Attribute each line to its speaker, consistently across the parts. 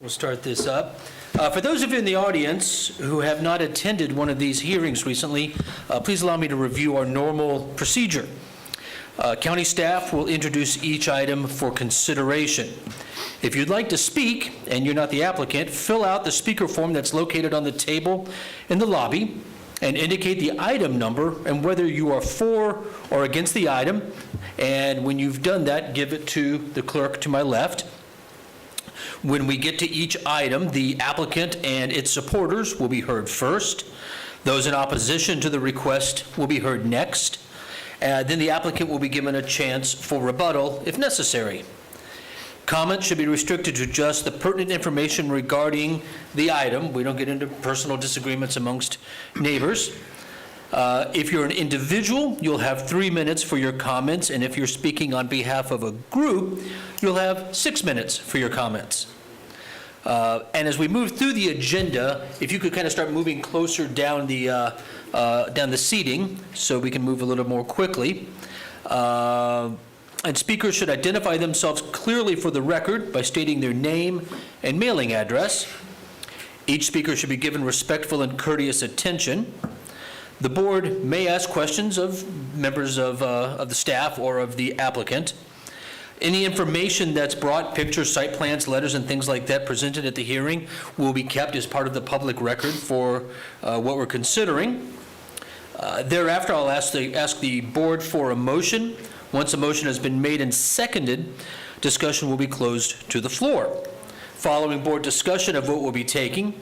Speaker 1: We'll start this up. For those of you in the audience who have not attended one of these hearings recently, please allow me to review our normal procedure. County staff will introduce each item for consideration. If you'd like to speak and you're not the applicant, fill out the speaker form that's located on the table in the lobby and indicate the item number and whether you are for or against the item. And when you've done that, give it to the clerk to my left. When we get to each item, the applicant and its supporters will be heard first. Those in opposition to the request will be heard next. Then the applicant will be given a chance for rebuttal if necessary. Comments should be restricted to just the pertinent information regarding the item. We don't get into personal disagreements amongst neighbors. If you're an individual, you'll have 3 minutes for your comments, and if you're speaking on behalf of a group, you'll have 6 minutes for your comments. And as we move through the agenda, if you could kind of start moving closer down the seating so we can move a little more quickly. And speakers should identify themselves clearly for the record by stating their name and mailing address. Each speaker should be given respectful and courteous attention. The board may ask questions of members of the staff or of the applicant. Any information that's brought, pictures, site plans, letters, and things like that presented at the hearing will be kept as part of the public record for what we're considering. Thereafter, I'll ask the board for a motion. Once a motion has been made and seconded, discussion will be closed to the floor. Following board discussion, a vote will be taken,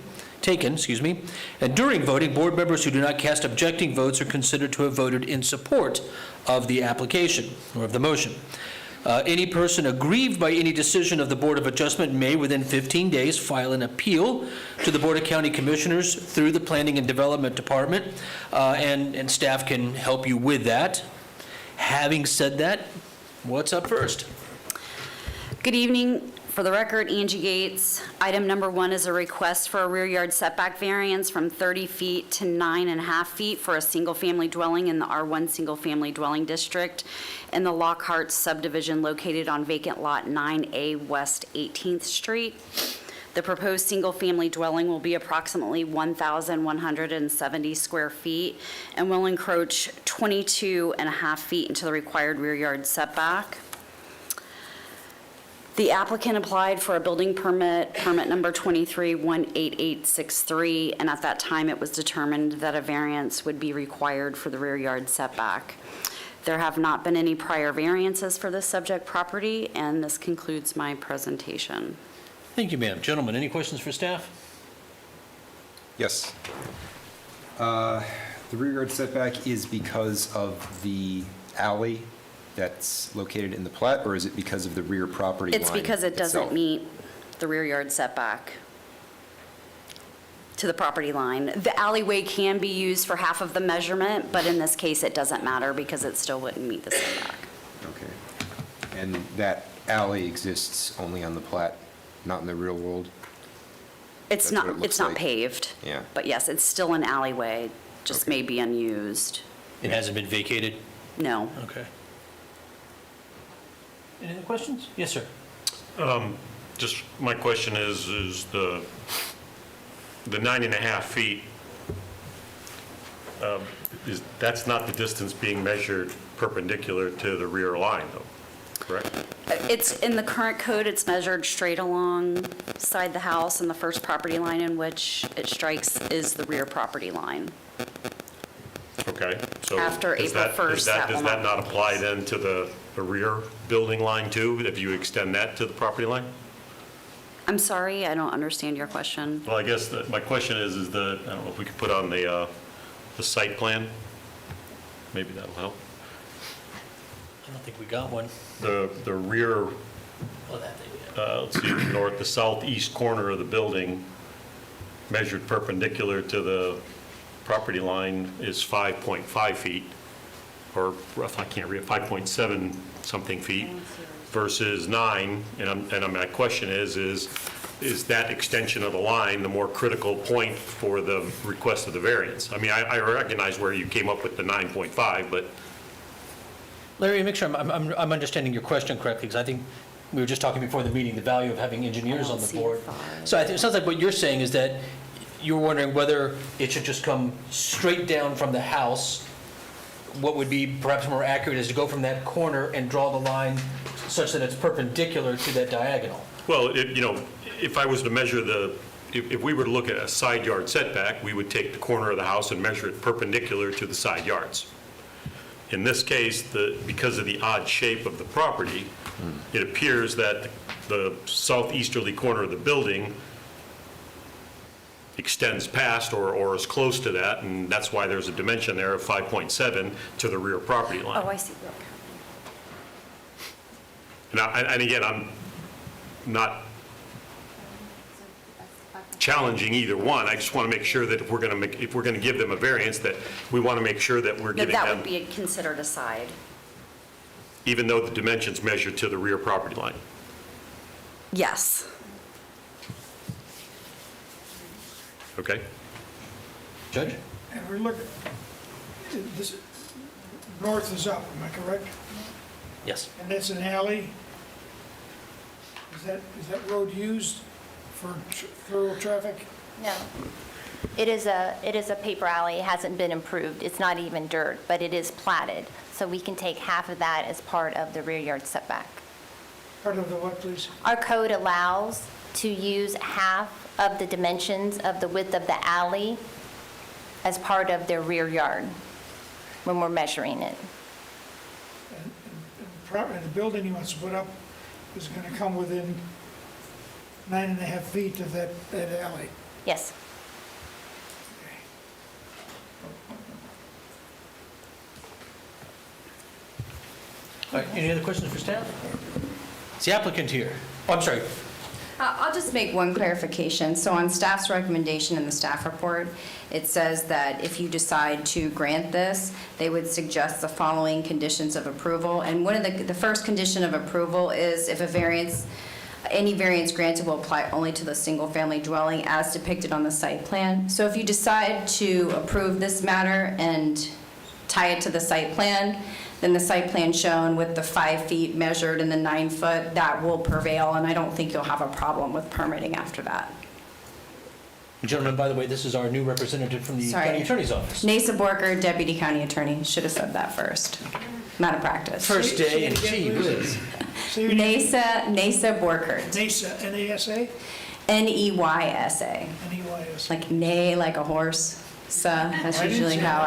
Speaker 1: and during voting, board members who do not cast objecting votes are considered to have voted in support of the application or of the motion. Any person aggrieved by any decision of the Board of Adjustment may, within 15 days, file an appeal to the Board of County Commissioners through the Planning and Development Department, and staff can help you with that. Having said that, what's up first?
Speaker 2: Good evening. For the record, Angie Gates. Item number 1 is a request for a rear yard setback variance from 30 feet to 9.5 feet for a single-family dwelling in the R1 single-family dwelling district in the Lockhart subdivision located on vacant lot 9A West 18th Street. The proposed single-family dwelling will be approximately 1,170 square feet and will encroach 22.5 feet into the required rear yard setback. The applicant applied for a building permit number 23-18863, and at that time it was determined that a variance would be required for the rear yard setback. There have not been any prior variances for this subject property, and this concludes my presentation.
Speaker 1: Thank you, ma'am. Gentlemen, any questions for staff?
Speaker 3: Yes. The rear yard setback is because of the alley that's located in the plat, or is it because of the rear property line?
Speaker 2: It's because it doesn't
Speaker 3: itself?
Speaker 2: meet the rear yard setback to the property line. The alleyway can be used for half of the measurement, but in this case, it doesn't matter because it still wouldn't meet the setback.
Speaker 3: Okay. And that alley exists only on the plat, not in the real world?
Speaker 2: It's
Speaker 3: That's what it
Speaker 2: not,
Speaker 3: looks
Speaker 2: it's not
Speaker 3: like.
Speaker 2: paved.
Speaker 3: Yeah.
Speaker 2: But yes, it's still an alleyway, just
Speaker 3: Okay.
Speaker 2: may be unused.
Speaker 1: It hasn't been vacated?
Speaker 2: No.
Speaker 1: Okay. Any other questions? Yes, sir.
Speaker 4: Just, my question is the 9.5 feet, that's not the distance being measured perpendicular to the rear line, though, correct?
Speaker 2: It's, in the current code, it's measured straight alongside the house, and the first property line in which it strikes is the rear property line.
Speaker 4: Okay, so.
Speaker 2: After
Speaker 4: does
Speaker 2: April
Speaker 4: that-
Speaker 2: 1st, that
Speaker 4: Does
Speaker 2: will
Speaker 4: that
Speaker 2: not
Speaker 4: not apply then to the rear building line too, if you extend that to the property line?
Speaker 2: I'm sorry, I don't understand your question.
Speaker 4: Well, I guess my question is I don't know if we could put on the site plan? Maybe that'll help.
Speaker 1: I don't think we got one.
Speaker 4: The rear,
Speaker 1: Oh, that thing,
Speaker 4: let's see, the southeast corner of the building, measured perpendicular to the property line is 5.5 feet, or rough, I can't read, 5.7 something feet versus 9. And my question is that extension of the line the more critical point for the request of the variance? I mean, I recognize where you came up with the 9.5, but
Speaker 1: Larry, make sure I'm understanding your question correctly, because I think we were just talking before the meeting, the value of having engineers on the
Speaker 2: see
Speaker 1: board.
Speaker 2: five.
Speaker 1: So it sounds like what you're saying is that you're wondering whether it should just come straight down from the house. What would be perhaps more accurate is to go from that corner and draw the line such that it's perpendicular to that diagonal.
Speaker 4: Well, if I was to measure if we were to look at a side yard setback, we would take the corner of the house and measure it perpendicular to the side yards. In this case, because of the odd shape of the property, it appears that the southeasterly corner of the building extends past or is close to that, and that's why there's a dimension there of 5.7 to the rear property line.
Speaker 2: Oh, I see.
Speaker 4: And again, I'm not challenging either one. I just want to make sure that if we're going to give them a variance, that we want to make sure that we're giving
Speaker 2: That
Speaker 4: them,
Speaker 2: would be considered a side.
Speaker 4: even though the dimensions measure to the rear property line.
Speaker 2: Yes.
Speaker 4: Okay?
Speaker 1: Judge?
Speaker 5: And we're looking, this, north is up, am I correct?
Speaker 1: Yes.
Speaker 5: And that's an alley? Is that road used for thorough traffic?
Speaker 6: No. It is a paper alley. It hasn't been improved. It's not even dirt, but it is platted. So we can take half of that as part of the rear yard setback.
Speaker 5: Part of the what, please?
Speaker 6: Our code allows to use half of the dimensions of the width of the alley as part of their rear yard when we're measuring it.
Speaker 5: And the building he wants to put up is going to come within 9.5 feet of that alley.
Speaker 6: Yes.
Speaker 1: All right, any other questions for staff? Is the applicant here? Oh, I'm sorry.
Speaker 7: I'll just make one clarification. So on staff's recommendation in the staff report, it says that if you decide to grant this, they would suggest the following conditions of approval. And one of the first condition of approval is if any variance granted will apply only to the single-family dwelling as depicted on the site plan. So if you decide to approve this matter and tie it to the site plan, then the site plan shown with the 5 feet measured and the 9 foot, that will prevail, and I don't think you'll have a problem with permitting after that.
Speaker 1: Gentlemen, by the way, this is our new representative from the
Speaker 7: Sorry.
Speaker 1: county attorney's office.
Speaker 7: Nasa Borker, Deputy County Attorney, should have said that first. Not a practice.
Speaker 1: First day,
Speaker 5: Say it
Speaker 1: and
Speaker 5: again,
Speaker 1: gee
Speaker 5: please.
Speaker 1: whiz.
Speaker 5: Say your name.
Speaker 7: Nasa Borkert,
Speaker 5: NASA, N-A-S-A?
Speaker 7: N-E-Y-S-A.
Speaker 5: N-E-Y-S-A.
Speaker 7: Like neigh, like a horse. So that's
Speaker 5: I didn't
Speaker 7: usually
Speaker 5: say
Speaker 7: how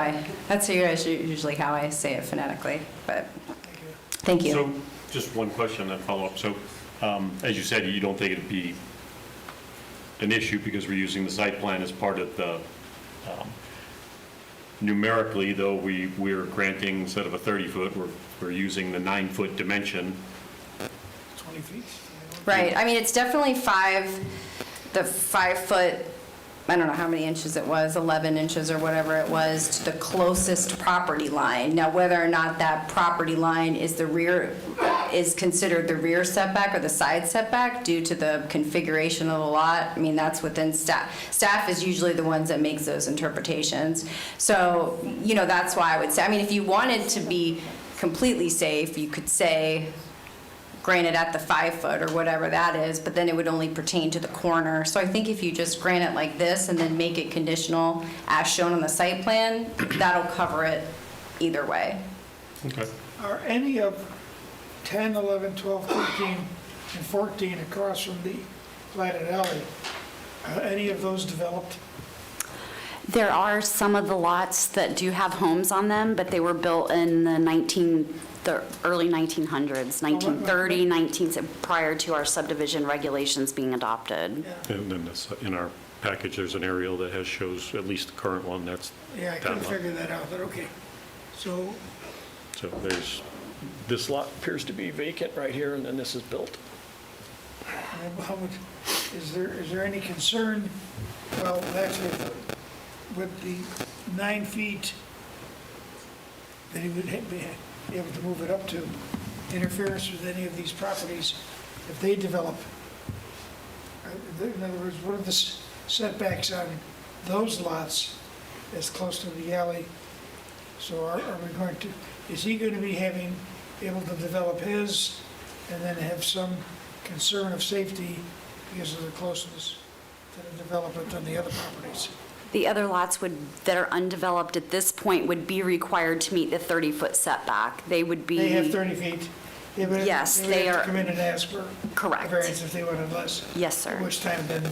Speaker 5: that.
Speaker 7: usually how I say it phonetically, but thank you.
Speaker 4: So, just one question, that follow-up. So, as you said, you don't think it'd be an issue because we're using the site plan as part of the, numerically, though, we're granting, instead of a 30-foot, we're using the 9-foot dimension.
Speaker 5: 20 feet?
Speaker 7: Right, I mean, it's definitely the 5 foot, I don't know how many inches it was, 11 inches or whatever it was, to the closest property line. Now, whether or not that property line is considered the rear setback or the side setback due to the configuration of the lot, I mean, that's within staff. Staff is usually the ones that makes those interpretations. So, that's why I would say, I mean, if you wanted to be completely safe, you could say, granted at the 5 foot or whatever that is, but then it would only pertain to the corner. So I think if you just grant it like this and then make it conditional as shown on the site plan, that'll cover it either way.
Speaker 4: Okay.
Speaker 5: Are any of 10, 11, 12, 13, and 14 across from the platted alley, are any of those developed?
Speaker 2: There are some of the lots that do have homes on them, but they were built in the early 1900s, 1930, prior to our subdivision regulations being adopted.
Speaker 4: And then in our package, there's an aerial that shows at least the current one, that's
Speaker 5: Yeah, I
Speaker 4: that
Speaker 5: couldn't
Speaker 4: lot.
Speaker 5: figure that out, but okay. So,
Speaker 4: So there's,
Speaker 8: This lot appears to be vacant right here, and then this is built.
Speaker 5: is there any concern, well, actually, with the 9 feet that he would be able to move it up to, interference with any of these properties if they develop? In other words, what are the setbacks on those lots as close to the alley? So are we going to, is he going to be able to develop his and then have some concern of safety because of the closeness to the development on the other properties.
Speaker 2: The other lots that are undeveloped at this point would be required to meet the 30-foot setback. They would be.
Speaker 5: They have 30 feet.
Speaker 2: Yes,
Speaker 5: would
Speaker 2: they
Speaker 5: have to
Speaker 2: are-
Speaker 5: come in and ask for
Speaker 2: Correct.
Speaker 5: a variance if they wanted less.
Speaker 2: Yes, sir.
Speaker 5: At which time then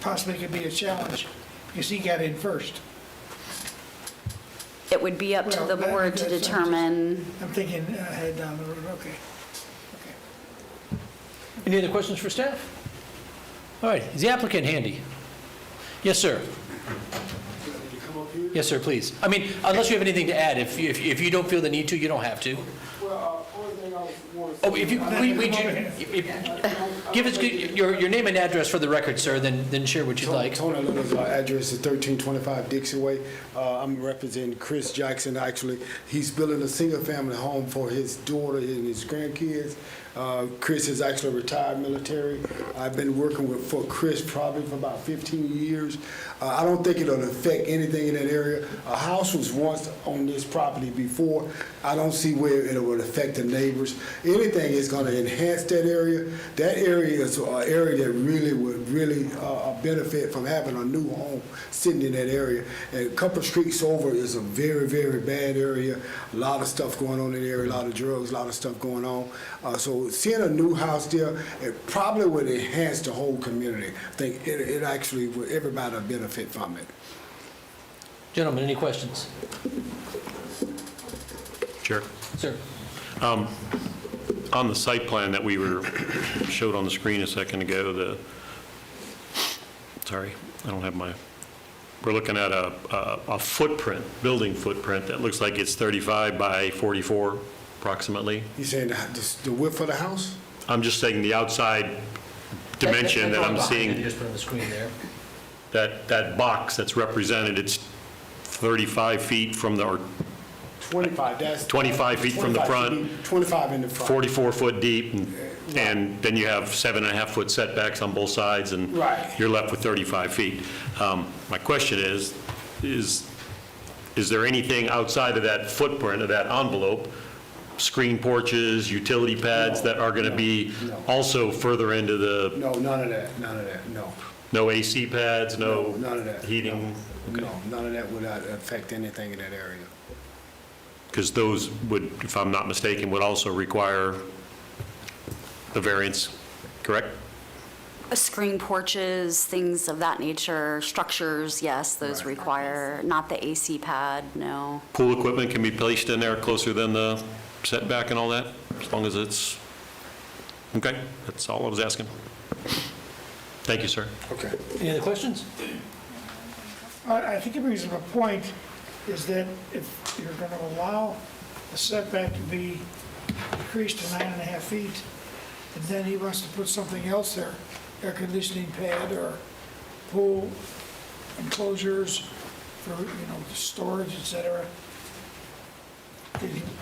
Speaker 5: possibly could be a challenge, because he got in first.
Speaker 2: It would be up to
Speaker 5: Well,
Speaker 2: the board to
Speaker 5: that's- I'm just-
Speaker 2: determine.
Speaker 5: I'm thinking ahead down the road, okay. Okay.
Speaker 1: Any other questions for staff? All right, is the applicant handy? Yes, sir. Yes, sir, please. I mean, unless you have anything to add, if you don't feel the need to, you don't have to. Oh, if you, give us your name and address for the record, sir, then share what you'd like.
Speaker 9: Tony Leonard's address is 1325 Dixie Way. I'm representing Chris Jackson, actually. He's building a single-family home for his daughter and his grandkids. Chris is actually retired military. I've been working for Chris probably for about 15 years. I don't think it'll affect anything in that area. A house was once on this property before. I don't see where it would affect the neighbors. Anything is going to enhance that area. That area is an area that really would benefit from having a new home sitting in that area. And a couple of streets over is a very, very bad area. A lot of stuff going on in the area, a lot of drugs, a lot of stuff going on. So seeing a new house there, it probably would enhance the whole community. I think it actually would, everybody would benefit from it.
Speaker 1: Gentlemen, any questions?
Speaker 4: Chair.
Speaker 1: Sir?
Speaker 4: On the site plan that we showed on the screen a second ago, sorry, I don't have we're looking at a footprint, building footprint that looks like it's 35 by 44 approximately.
Speaker 9: You saying the width of the house?
Speaker 4: I'm just saying the outside dimension that I'm seeing,
Speaker 1: Just put on the screen there.
Speaker 4: that box that's represented, it's 35 feet from the, or
Speaker 9: 25, that's...
Speaker 4: 25 feet from the
Speaker 9: 25
Speaker 4: front.
Speaker 9: 25 in the front.
Speaker 4: 44 foot deep, and then you have 7.5 foot setbacks on both sides, and
Speaker 9: Right.
Speaker 4: you're left with 35 feet. My question is there anything outside of that footprint, of that envelope, screen porches, utility pads that are going to be
Speaker 9: No.
Speaker 4: also further into the,
Speaker 9: No, none of that, no.
Speaker 4: no AC pads, no
Speaker 9: None of that.
Speaker 4: heating?
Speaker 9: No, none of that would affect anything in that area.
Speaker 4: Because those would, if I'm not mistaken, would also require the variance, correct?
Speaker 2: Screen porches, things of that nature, structures, yes, those require, not the AC pad, no.
Speaker 4: Pool equipment can be placed in there closer than the setback and all that, as long as it's, okay, that's all I was asking. Thank you, sir.
Speaker 9: Okay.
Speaker 1: Any other questions?
Speaker 5: I think a reasonable point is that if you're going to allow the setback to be increased to 9.5 feet, and then he wants to put something else there, air conditioning pad or pool enclosures for, storage, et cetera,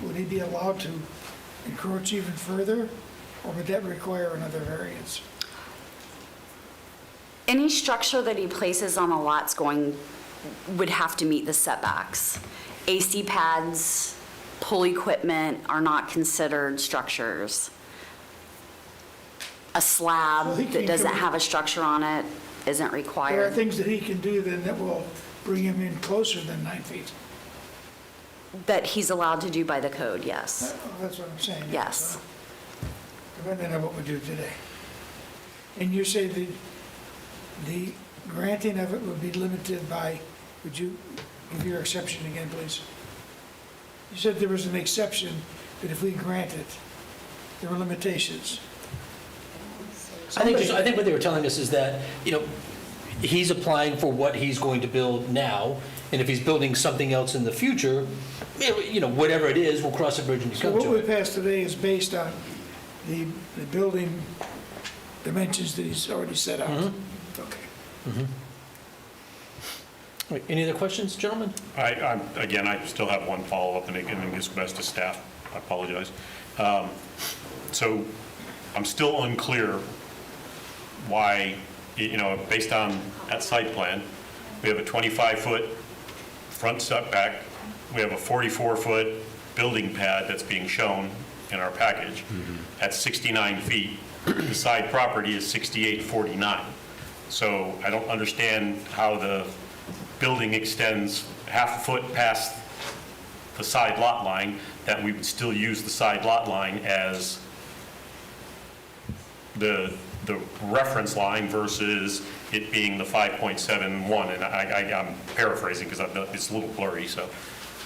Speaker 5: would he be allowed to encroach even further, or would that require another variance?
Speaker 2: Any structure that he places on the lots would have to meet the setbacks. AC pads, pool equipment are not considered structures. A
Speaker 5: So
Speaker 2: slab
Speaker 5: he can
Speaker 2: that doesn't
Speaker 5: come-
Speaker 2: have a structure on it isn't
Speaker 5: There are
Speaker 2: required.
Speaker 5: things that he can do then that will bring him in closer than 9 feet.
Speaker 2: That he's allowed to do by the code, yes.
Speaker 5: That's what I'm saying.
Speaker 2: Yes.
Speaker 5: So, depending on what we do today. And you say the granting of it would be limited by, would you give your exception again, please? You said there was an exception, but if we grant it, there were limitations.
Speaker 1: I think what they were telling us is that, he's applying for what he's going to build now, and if he's building something else in the future, whatever it is, we'll cross the bridge when we
Speaker 5: So
Speaker 1: come
Speaker 5: what
Speaker 1: to
Speaker 5: we
Speaker 1: it.
Speaker 5: passed today is based on the building dimensions that he's already set out.
Speaker 1: Mm-hmm.
Speaker 5: Okay.
Speaker 1: All right, any other questions, gentlemen?
Speaker 4: Again, I still have one follow-up, and again, this goes to staff. I apologize. So I'm still unclear why, based on that site plan, we have a 25-foot front setback, we have a 44-foot building pad that's being shown in our package, at 69 feet. The side property is 68.49. So I don't understand how the building extends half a foot past the side lot line, that we would still use the side lot line as the reference line versus it being the 5.71. And I'm paraphrasing because it's a little blurry, so.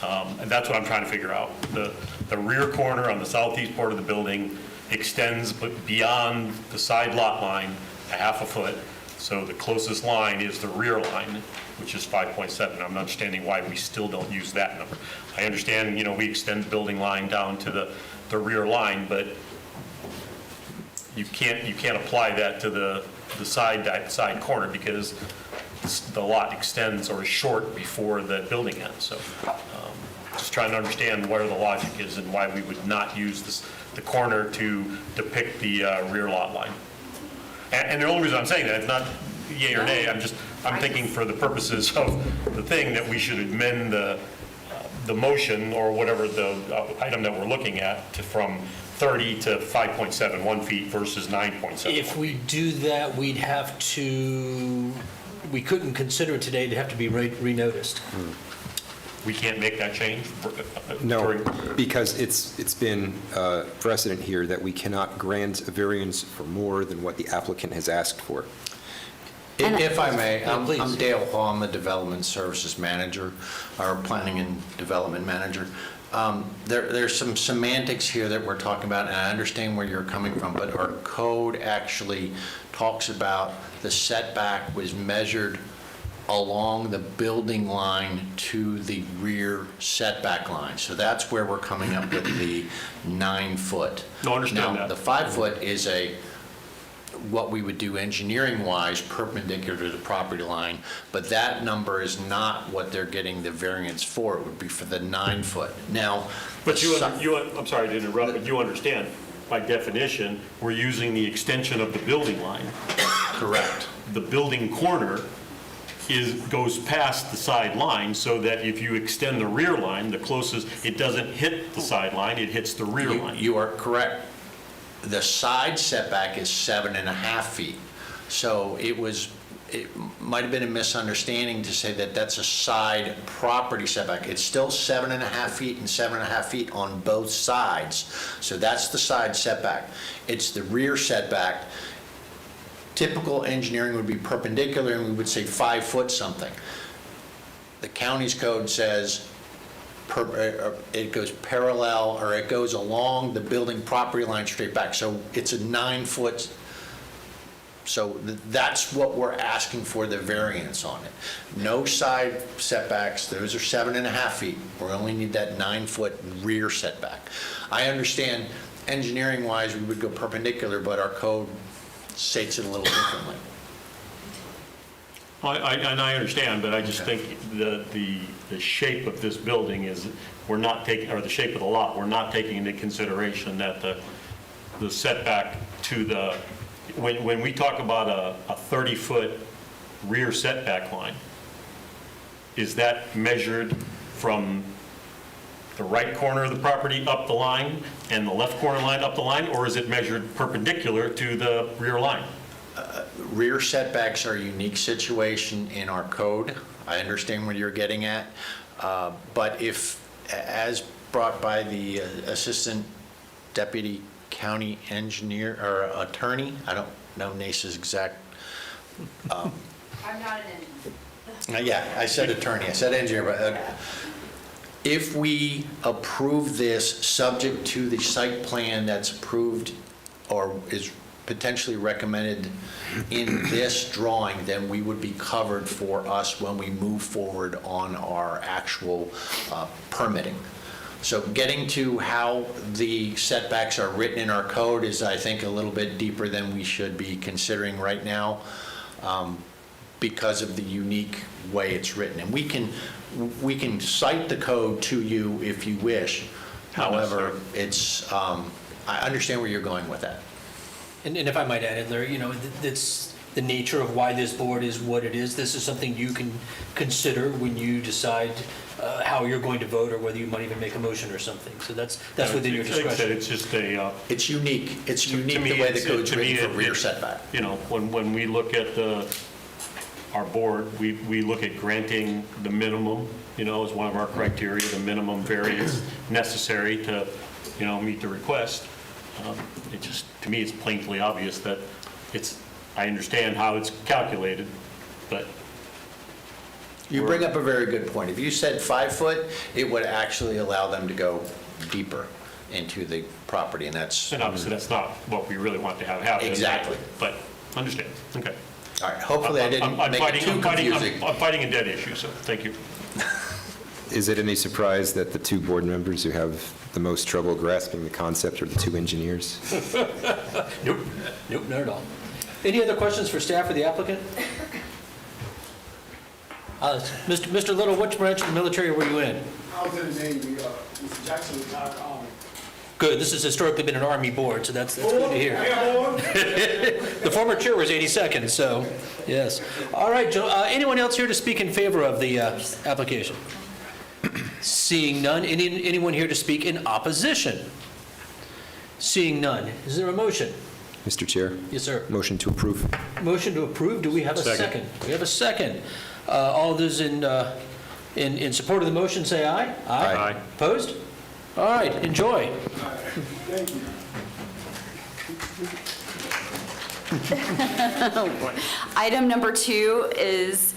Speaker 4: And that's what I'm trying to figure out. The rear corner on the southeast part of the building extends beyond the side lot line a half a foot. So the closest line is the rear line, which is 5.7. I'm not understanding why we still don't use that number. I understand, we extend the building line down to the rear line, but you can't apply that to the side corner because the lot extends or is short before the building ends. So just trying to understand where the logic is and why we would not use the corner to depict the rear lot line. And the only reason I'm saying that, it's not yay or nay, I'm thinking for the purposes of the thing that we should amend the motion or whatever the item that we're looking at from 30 to 5.71 feet versus 9.7.
Speaker 1: If we do that, we couldn't consider it today, it'd have to be renoticed.
Speaker 4: We can't make that change?
Speaker 3: No, because it's been precedent here that we cannot grant a variance for more than what the applicant has asked for.
Speaker 10: If I may,
Speaker 1: Yeah, please.
Speaker 10: I'm Dale Hall, I'm the Development Services Manager, or Planning and Development Manager. There's some semantics here that we're talking about, and I understand where you're coming from, but our code actually talks about the setback was measured along the building line to the rear setback line. So that's where we're coming up with the 9 foot.
Speaker 4: No, I understand
Speaker 10: Now,
Speaker 4: that.
Speaker 10: the 5 foot is what we would do engineering-wise perpendicular to the property line, but that number is not what they're getting the variance for. It would be for the 9 foot. Now,
Speaker 4: But I'm sorry to interrupt, but you understand, by definition, we're using the extension of the building line.
Speaker 10: correct.
Speaker 4: The building corner goes past the side line, so that if you extend the rear line, the closest, it doesn't hit the side line, it hits the rear line.
Speaker 10: You are correct. The side setback is 7.5 feet. So it might have been a misunderstanding to say that that's a side property setback. It's still 7.5 feet and 7.5 feet on both sides. So that's the side setback. It's the rear setback. Typical engineering would be perpendicular, and we would say 5 foot something. The county's code says it goes parallel, or it goes along the building property line straight back. So it's a 9 foot. So that's what we're asking for the variance on it. No side setbacks, those are 7.5 feet. We only need that 9 foot rear setback. I understand engineering-wise, we would go perpendicular, but our code states it a little differently.
Speaker 4: And I understand, but I just think the shape of this building is, we're not taking, or the shape of the lot, we're not taking into consideration that the setback to the, when we talk about a 30-foot rear setback line, is that measured from the right corner of the property up the line and the left corner line up the line, or is it measured perpendicular to the rear line?
Speaker 10: Rear setbacks are a unique situation in our code. I understand what you're getting at. But if, as brought by the Assistant Deputy County Engineer or Attorney, I don't know NACE's exact.
Speaker 2: I'm not an engineer.
Speaker 10: Yeah, I said attorney, I said engineer, but if we approve this subject to the site plan that's approved or is potentially recommended in this drawing, then we would be covered for us when we move forward on our actual permitting. So getting to how the setbacks are written in our code is, I think, a little bit deeper than we should be considering right now because of the unique way it's written. And we can cite the code to you if you wish. However, it's, I understand where you're going with that.
Speaker 1: And if I might add, Larry, the nature of why this board is what it is. This is something you can consider when you decide how you're going to vote, or whether you might even make a motion or something. So that's within your
Speaker 4: Like I said,
Speaker 1: discretion.
Speaker 4: it's just a,
Speaker 10: It's unique. It's
Speaker 4: To
Speaker 10: unique
Speaker 4: me,
Speaker 10: the way the
Speaker 4: it's-
Speaker 10: code's
Speaker 4: to me,
Speaker 10: written for
Speaker 4: it-
Speaker 10: rear setback.
Speaker 4: you know, when we look at our board, we look at granting the minimum, you know, as one of our criteria, the minimum variance necessary to, you know, meet the request. It just, to me, it's plainly obvious that I understand how it's calculated, but
Speaker 10: You bring up a very good point. If you said 5 foot, it would actually allow them to go deeper into the property, and that's,
Speaker 4: and obviously that's not what we really want to have happen.
Speaker 10: Exactly.
Speaker 4: But understand, okay.
Speaker 10: all right, hopefully I didn't
Speaker 4: I'm
Speaker 10: make it too confusing.
Speaker 4: I'm fighting a dead issue, so thank you.
Speaker 3: Is it any surprise that the two board members who have the most trouble grasping the concept are the two engineers?
Speaker 1: Nope, not at all. Any other questions for staff or the applicant? Mr. Little, which branch of the military were you in?
Speaker 9: I was in the Navy, Mr. Jackson retired Army.
Speaker 1: Good, this has historically been an Army board, so that's good to hear. The former chair was 82nd, so, yes. All right, Joe, anyone else here to speak in favor of the application? Seeing none, anyone here to speak in opposition? Seeing none, is there a motion?
Speaker 3: Mr. Chair,
Speaker 1: Yes, sir.
Speaker 3: motion to approve.
Speaker 1: Motion to approve, do we have a second?
Speaker 4: Second.
Speaker 1: We have a second. All those in support of the motion, say aye.
Speaker 4: Aye.
Speaker 1: Opposed? All right, enjoy.
Speaker 9: Thank you.
Speaker 2: Item number 2 is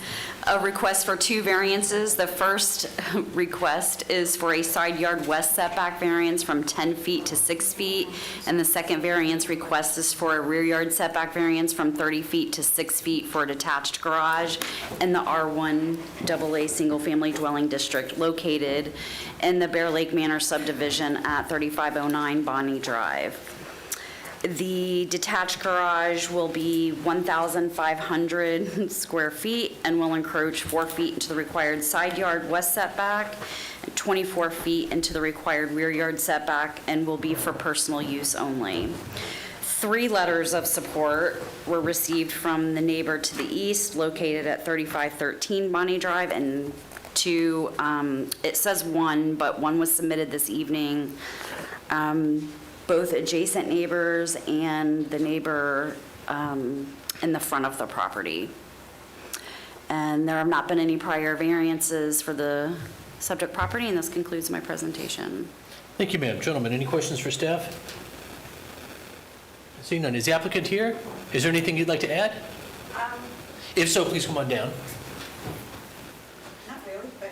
Speaker 2: a request for 2 variances. The first request is for a side yard west setback variance from 10 feet to 6 feet, and the second variance request is for a rear yard setback variance from 30 feet to 6 feet for a detached garage in the R1 AA Single Family Dwelling District located in the Bear Lake Manor subdivision at 3509 Bonnie Drive. The detached garage will be 1,500 square feet and will encroach 4 feet into the required side yard west setback, and 24 feet into the required rear yard setback, and will be for personal use only. 3 letters of support were received from the neighbor to the east located at 3513 Bonnie Drive, and 2, it says 1, but 1 was submitted this evening. Both adjacent neighbors and the neighbor in the front of the property. And there have not been any prior variances for the subject property, and this concludes my presentation.
Speaker 1: Thank you, ma'am. Gentlemen, any questions for staff? Seeing none, is the applicant here? Is there anything you'd like to add? If so, please come on down.
Speaker 11: Not really, but.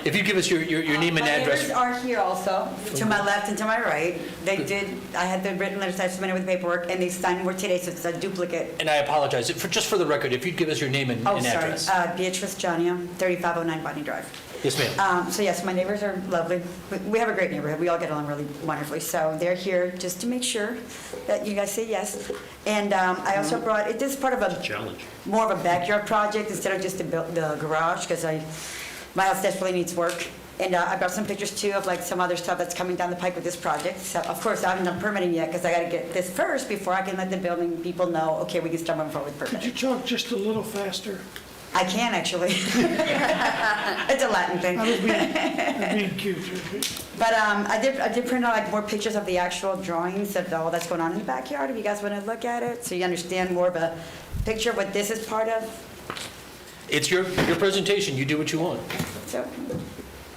Speaker 1: If you give us your name and
Speaker 11: My
Speaker 1: address.
Speaker 11: neighbors are here also, to my left and to my right. They did, I had the written letters I submitted with paperwork, and they signed more today, so it's a duplicate.
Speaker 1: And I apologize, just for the record, if you'd give us your name and
Speaker 11: Oh, sorry,
Speaker 1: address.
Speaker 11: Beatrice Jonia, 3509 Bonnie Drive.
Speaker 1: Yes, ma'am.
Speaker 11: So yes, my neighbors are lovely. We have a great neighborhood. We all get along really wonderfully. So they're here just to make sure that you guys say yes. And I also brought, it is part of a.
Speaker 4: Challenge.
Speaker 11: More of a backyard project instead of just the garage, because my house desperately needs work. And I brought some pictures too of like some other stuff that's coming down the pike with this project. So of course, I haven't done permitting yet because I got to get this first before I can let the building people know, okay, we can start moving forward with
Speaker 5: Could you
Speaker 11: permitting.
Speaker 5: talk just a little faster?
Speaker 11: I can actually. It's a Latin thing.
Speaker 5: I was being cute.
Speaker 11: But I did print out like more pictures of the actual drawings of all that's going on in the backyard, if you guys want to look at it, so you understand more of a picture of what this is part of.
Speaker 1: It's your presentation, you do what you want.
Speaker 11: So,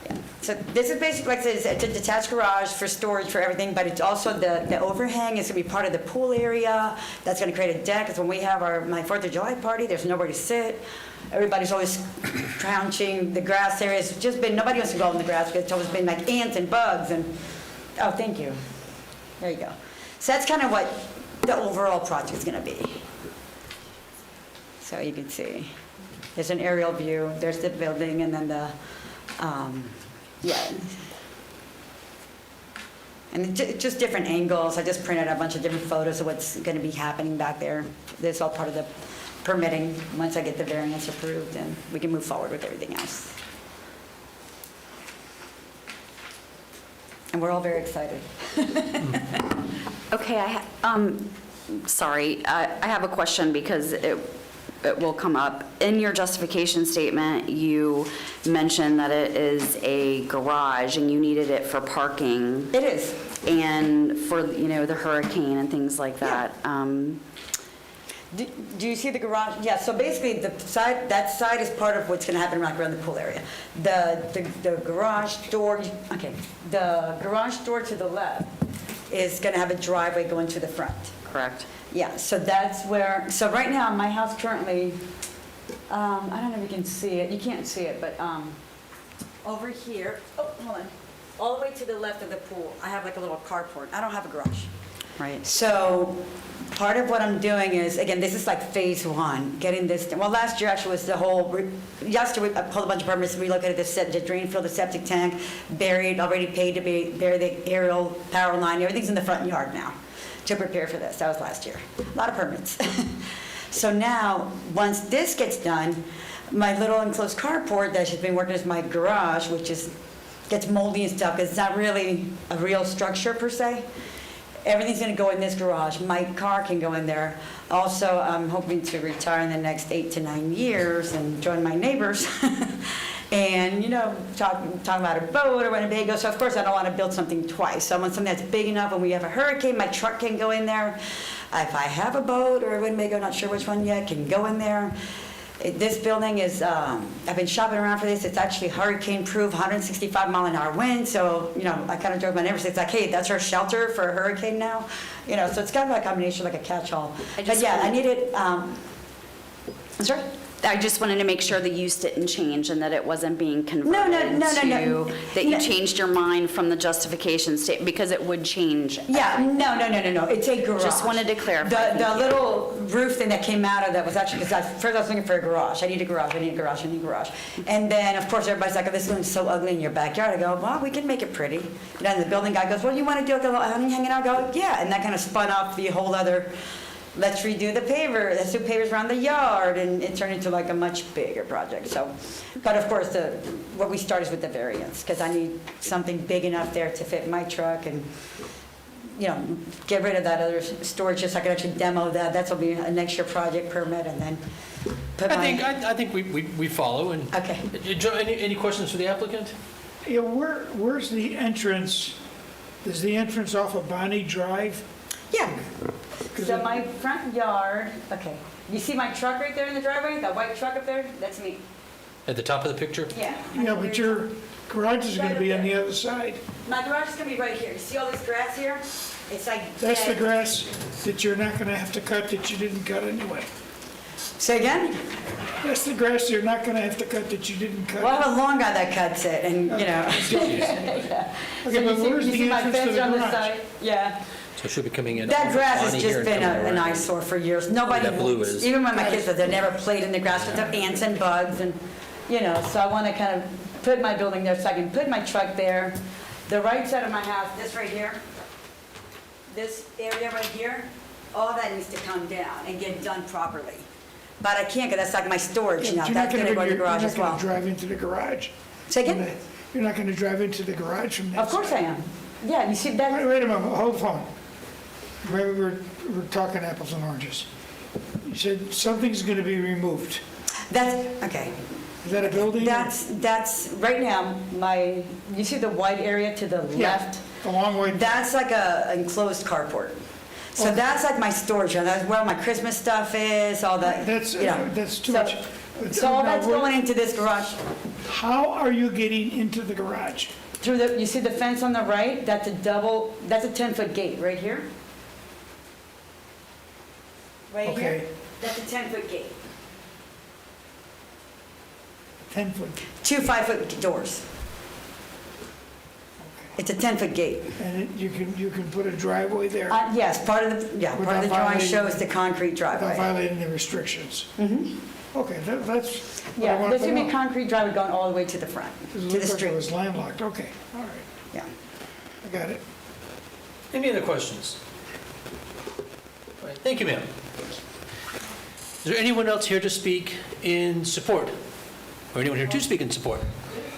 Speaker 11: yeah. So this is basically, like I said, it's a detached garage for storage for everything, but it's also the overhang is gonna be part of the pool area. That's gonna create a deck, because when we have my 4th of July party, there's nowhere to sit. Everybody's always crouching, the grass area has just been, nobody wants to go in the grass, because it's always been like ants and bugs and, oh, thank you. There you go. So that's kind of what the overall project is gonna be. So you can see, there's an aerial view, there's the building, and then the, yeah. And just different angles. I just printed a bunch of different photos of what's going to be happening back there. This is all part of the permitting. Once I get the variance approved, and we can move forward with everything else. And we're all very excited.
Speaker 2: Okay, Sorry, I have a question because it will come up. In your justification statement, you mentioned that it is a garage and you needed it for parking
Speaker 11: It is.
Speaker 2: and for, the hurricane and things like that.
Speaker 11: Do you see the garage? Yeah, so basically, that side is part of what's gonna happen around the pool area. The garage door, okay, the garage door to the left is gonna have a driveway going to the front.
Speaker 2: Correct.
Speaker 11: Yeah, so that's where, so right now, my house currently, I don't know if you can see it, you can't see it, but over here, oh, hold on, all the way to the left of the pool, I have like a little carport. I don't have a garage.
Speaker 2: Right.
Speaker 11: So part of what I'm doing is, again, this is like phase one, getting this, well, last year actually was the whole, yesterday I pulled a bunch of permits, relocated the drain field, the septic tank, already paid to bury the aerial power line, everything's in the front yard now to prepare for this. That was last year. A lot of permits. So now, once this gets done, my little enclosed carport that has been working as my garage, which gets moldy and stuff, because it's not really a real structure per se. Everything's gonna go in this garage. My car can go in there. Also, I'm hoping to retire in the next 8 to 9 years and join my neighbors. And, talking about a boat or Winnebago. So of course, I don't want to build something twice. So I want something that's big enough when we have a hurricane, my truck can go in there. If I have a boat or a Winnebago, not sure which one yet, can go in there. This building is, I've been shopping around for this. It's actually hurricane-proof, 165-mile-an-hour wind. So, I kind of joke with my neighbors. It's like, hey, that's our shelter for a hurricane now. So it's kind of a combination, like a catch-all. But yeah, I needed, I'm sorry?
Speaker 2: I just wanted to make sure the use didn't change and that it wasn't being
Speaker 11: No.
Speaker 2: converted to, that you changed your mind from the justification statement, because it would change.
Speaker 11: Yeah, no. It's a garage.
Speaker 2: Just wanted to clarify.
Speaker 11: The little roof thing that came out of that was actually, because first I was looking for a garage. I need a garage. And then, of course, everybody's like, oh, this one's so ugly in your backyard. I go, well, we can make it pretty. And then the building guy goes, well, you want to do like a little awning hanging out? I go, yeah. And that kind of spun off the whole other, let's redo the paver, let's do pavers around the yard, and it turned into like a much bigger project. So, but of course, what we start is with the variance, because I need something big enough there to fit my truck and, get rid of that other storage, just so I can actually demo that. That'll be a next year project permit, and then put my.
Speaker 1: I think we follow. And
Speaker 11: Okay.
Speaker 1: Joe, any questions for the applicant?
Speaker 5: Yeah, where's the entrance? Is the entrance off of Bonnie Drive?
Speaker 11: Yeah. So my front yard, okay, you see my truck right there in the driveway, that white truck up there? That's me.
Speaker 1: At the top of the picture?
Speaker 11: Yeah.
Speaker 5: Yeah, but your garage is gonna be on the other side.
Speaker 11: My garage is gonna be right here. You see all this grass here? It's like
Speaker 5: That's the
Speaker 11: dead.
Speaker 5: grass that you're not gonna have to cut, that you didn't cut anyway.
Speaker 11: Say again?
Speaker 5: That's the grass you're not gonna have to cut that you didn't cut.
Speaker 11: Well, I have a lawn guy that cuts it, and, Yeah. So
Speaker 5: Okay, but where's
Speaker 11: you see
Speaker 5: the
Speaker 11: my
Speaker 5: entrance to
Speaker 11: fence
Speaker 5: the
Speaker 11: on the
Speaker 5: garage?
Speaker 11: side? Yeah.
Speaker 1: So she'll be coming in.
Speaker 11: That
Speaker 1: over
Speaker 11: grass has
Speaker 1: Bonnie here
Speaker 11: just
Speaker 1: and
Speaker 11: been
Speaker 1: coming
Speaker 11: an
Speaker 1: around.
Speaker 11: eyesore for years. Nobody,
Speaker 1: That blue is.
Speaker 11: even when my kids, they never played in the grass with the ants and bugs and, so I want to kind of put my building there so I can put my truck there. The right side of my house, this right here, this area right here, all that needs to come down and get done properly. But I can't, because that's like my storage now.
Speaker 5: You're not
Speaker 11: That's going to go in the garage as
Speaker 5: You're not
Speaker 11: well.
Speaker 5: gonna drive into the garage.
Speaker 11: Say again?
Speaker 5: You're not gonna drive into the garage from that
Speaker 11: Of course I
Speaker 5: side.
Speaker 11: am. Yeah, you see
Speaker 5: Wait,
Speaker 11: that?
Speaker 5: wait a moment, hold on. We're talking apples and oranges. You said something's gonna be removed.
Speaker 11: That's, okay.
Speaker 5: Is that a building?
Speaker 11: That's, right now, you see the white area to the
Speaker 5: Yeah,
Speaker 11: left?
Speaker 5: a long way.
Speaker 11: That's like a enclosed carport. So that's like my storage, and that's where all my Christmas stuff is, all that,
Speaker 5: That's too
Speaker 11: So-
Speaker 5: much.
Speaker 11: So all that's
Speaker 5: Now,
Speaker 11: going into this garage.
Speaker 5: How are you getting into the garage?
Speaker 11: You see the fence on the right? That's a 10-foot gate right here. Right here.
Speaker 5: Okay.
Speaker 11: That's a 10-foot gate.
Speaker 5: 10-foot,
Speaker 11: 2 5-foot doors. It's a 10-foot gate.
Speaker 5: and you can put a driveway there
Speaker 11: Yes, part of the drawing
Speaker 5: violating-
Speaker 11: shows the concrete
Speaker 5: without
Speaker 11: driveway.
Speaker 5: violating the restrictions. Mm-hmm. Okay, that's what I
Speaker 11: Yeah,
Speaker 5: want
Speaker 11: there's
Speaker 5: to
Speaker 11: gonna be a
Speaker 5: know.
Speaker 11: concrete driveway going all the way to the front,
Speaker 5: It
Speaker 11: to the
Speaker 5: looked like it
Speaker 11: street.
Speaker 5: was landlocked, okay, all right,
Speaker 11: Yeah.
Speaker 5: I got it.
Speaker 1: Any other questions? All right, thank you, ma'am. Is there anyone else here to speak in support? Or anyone here to speak in support?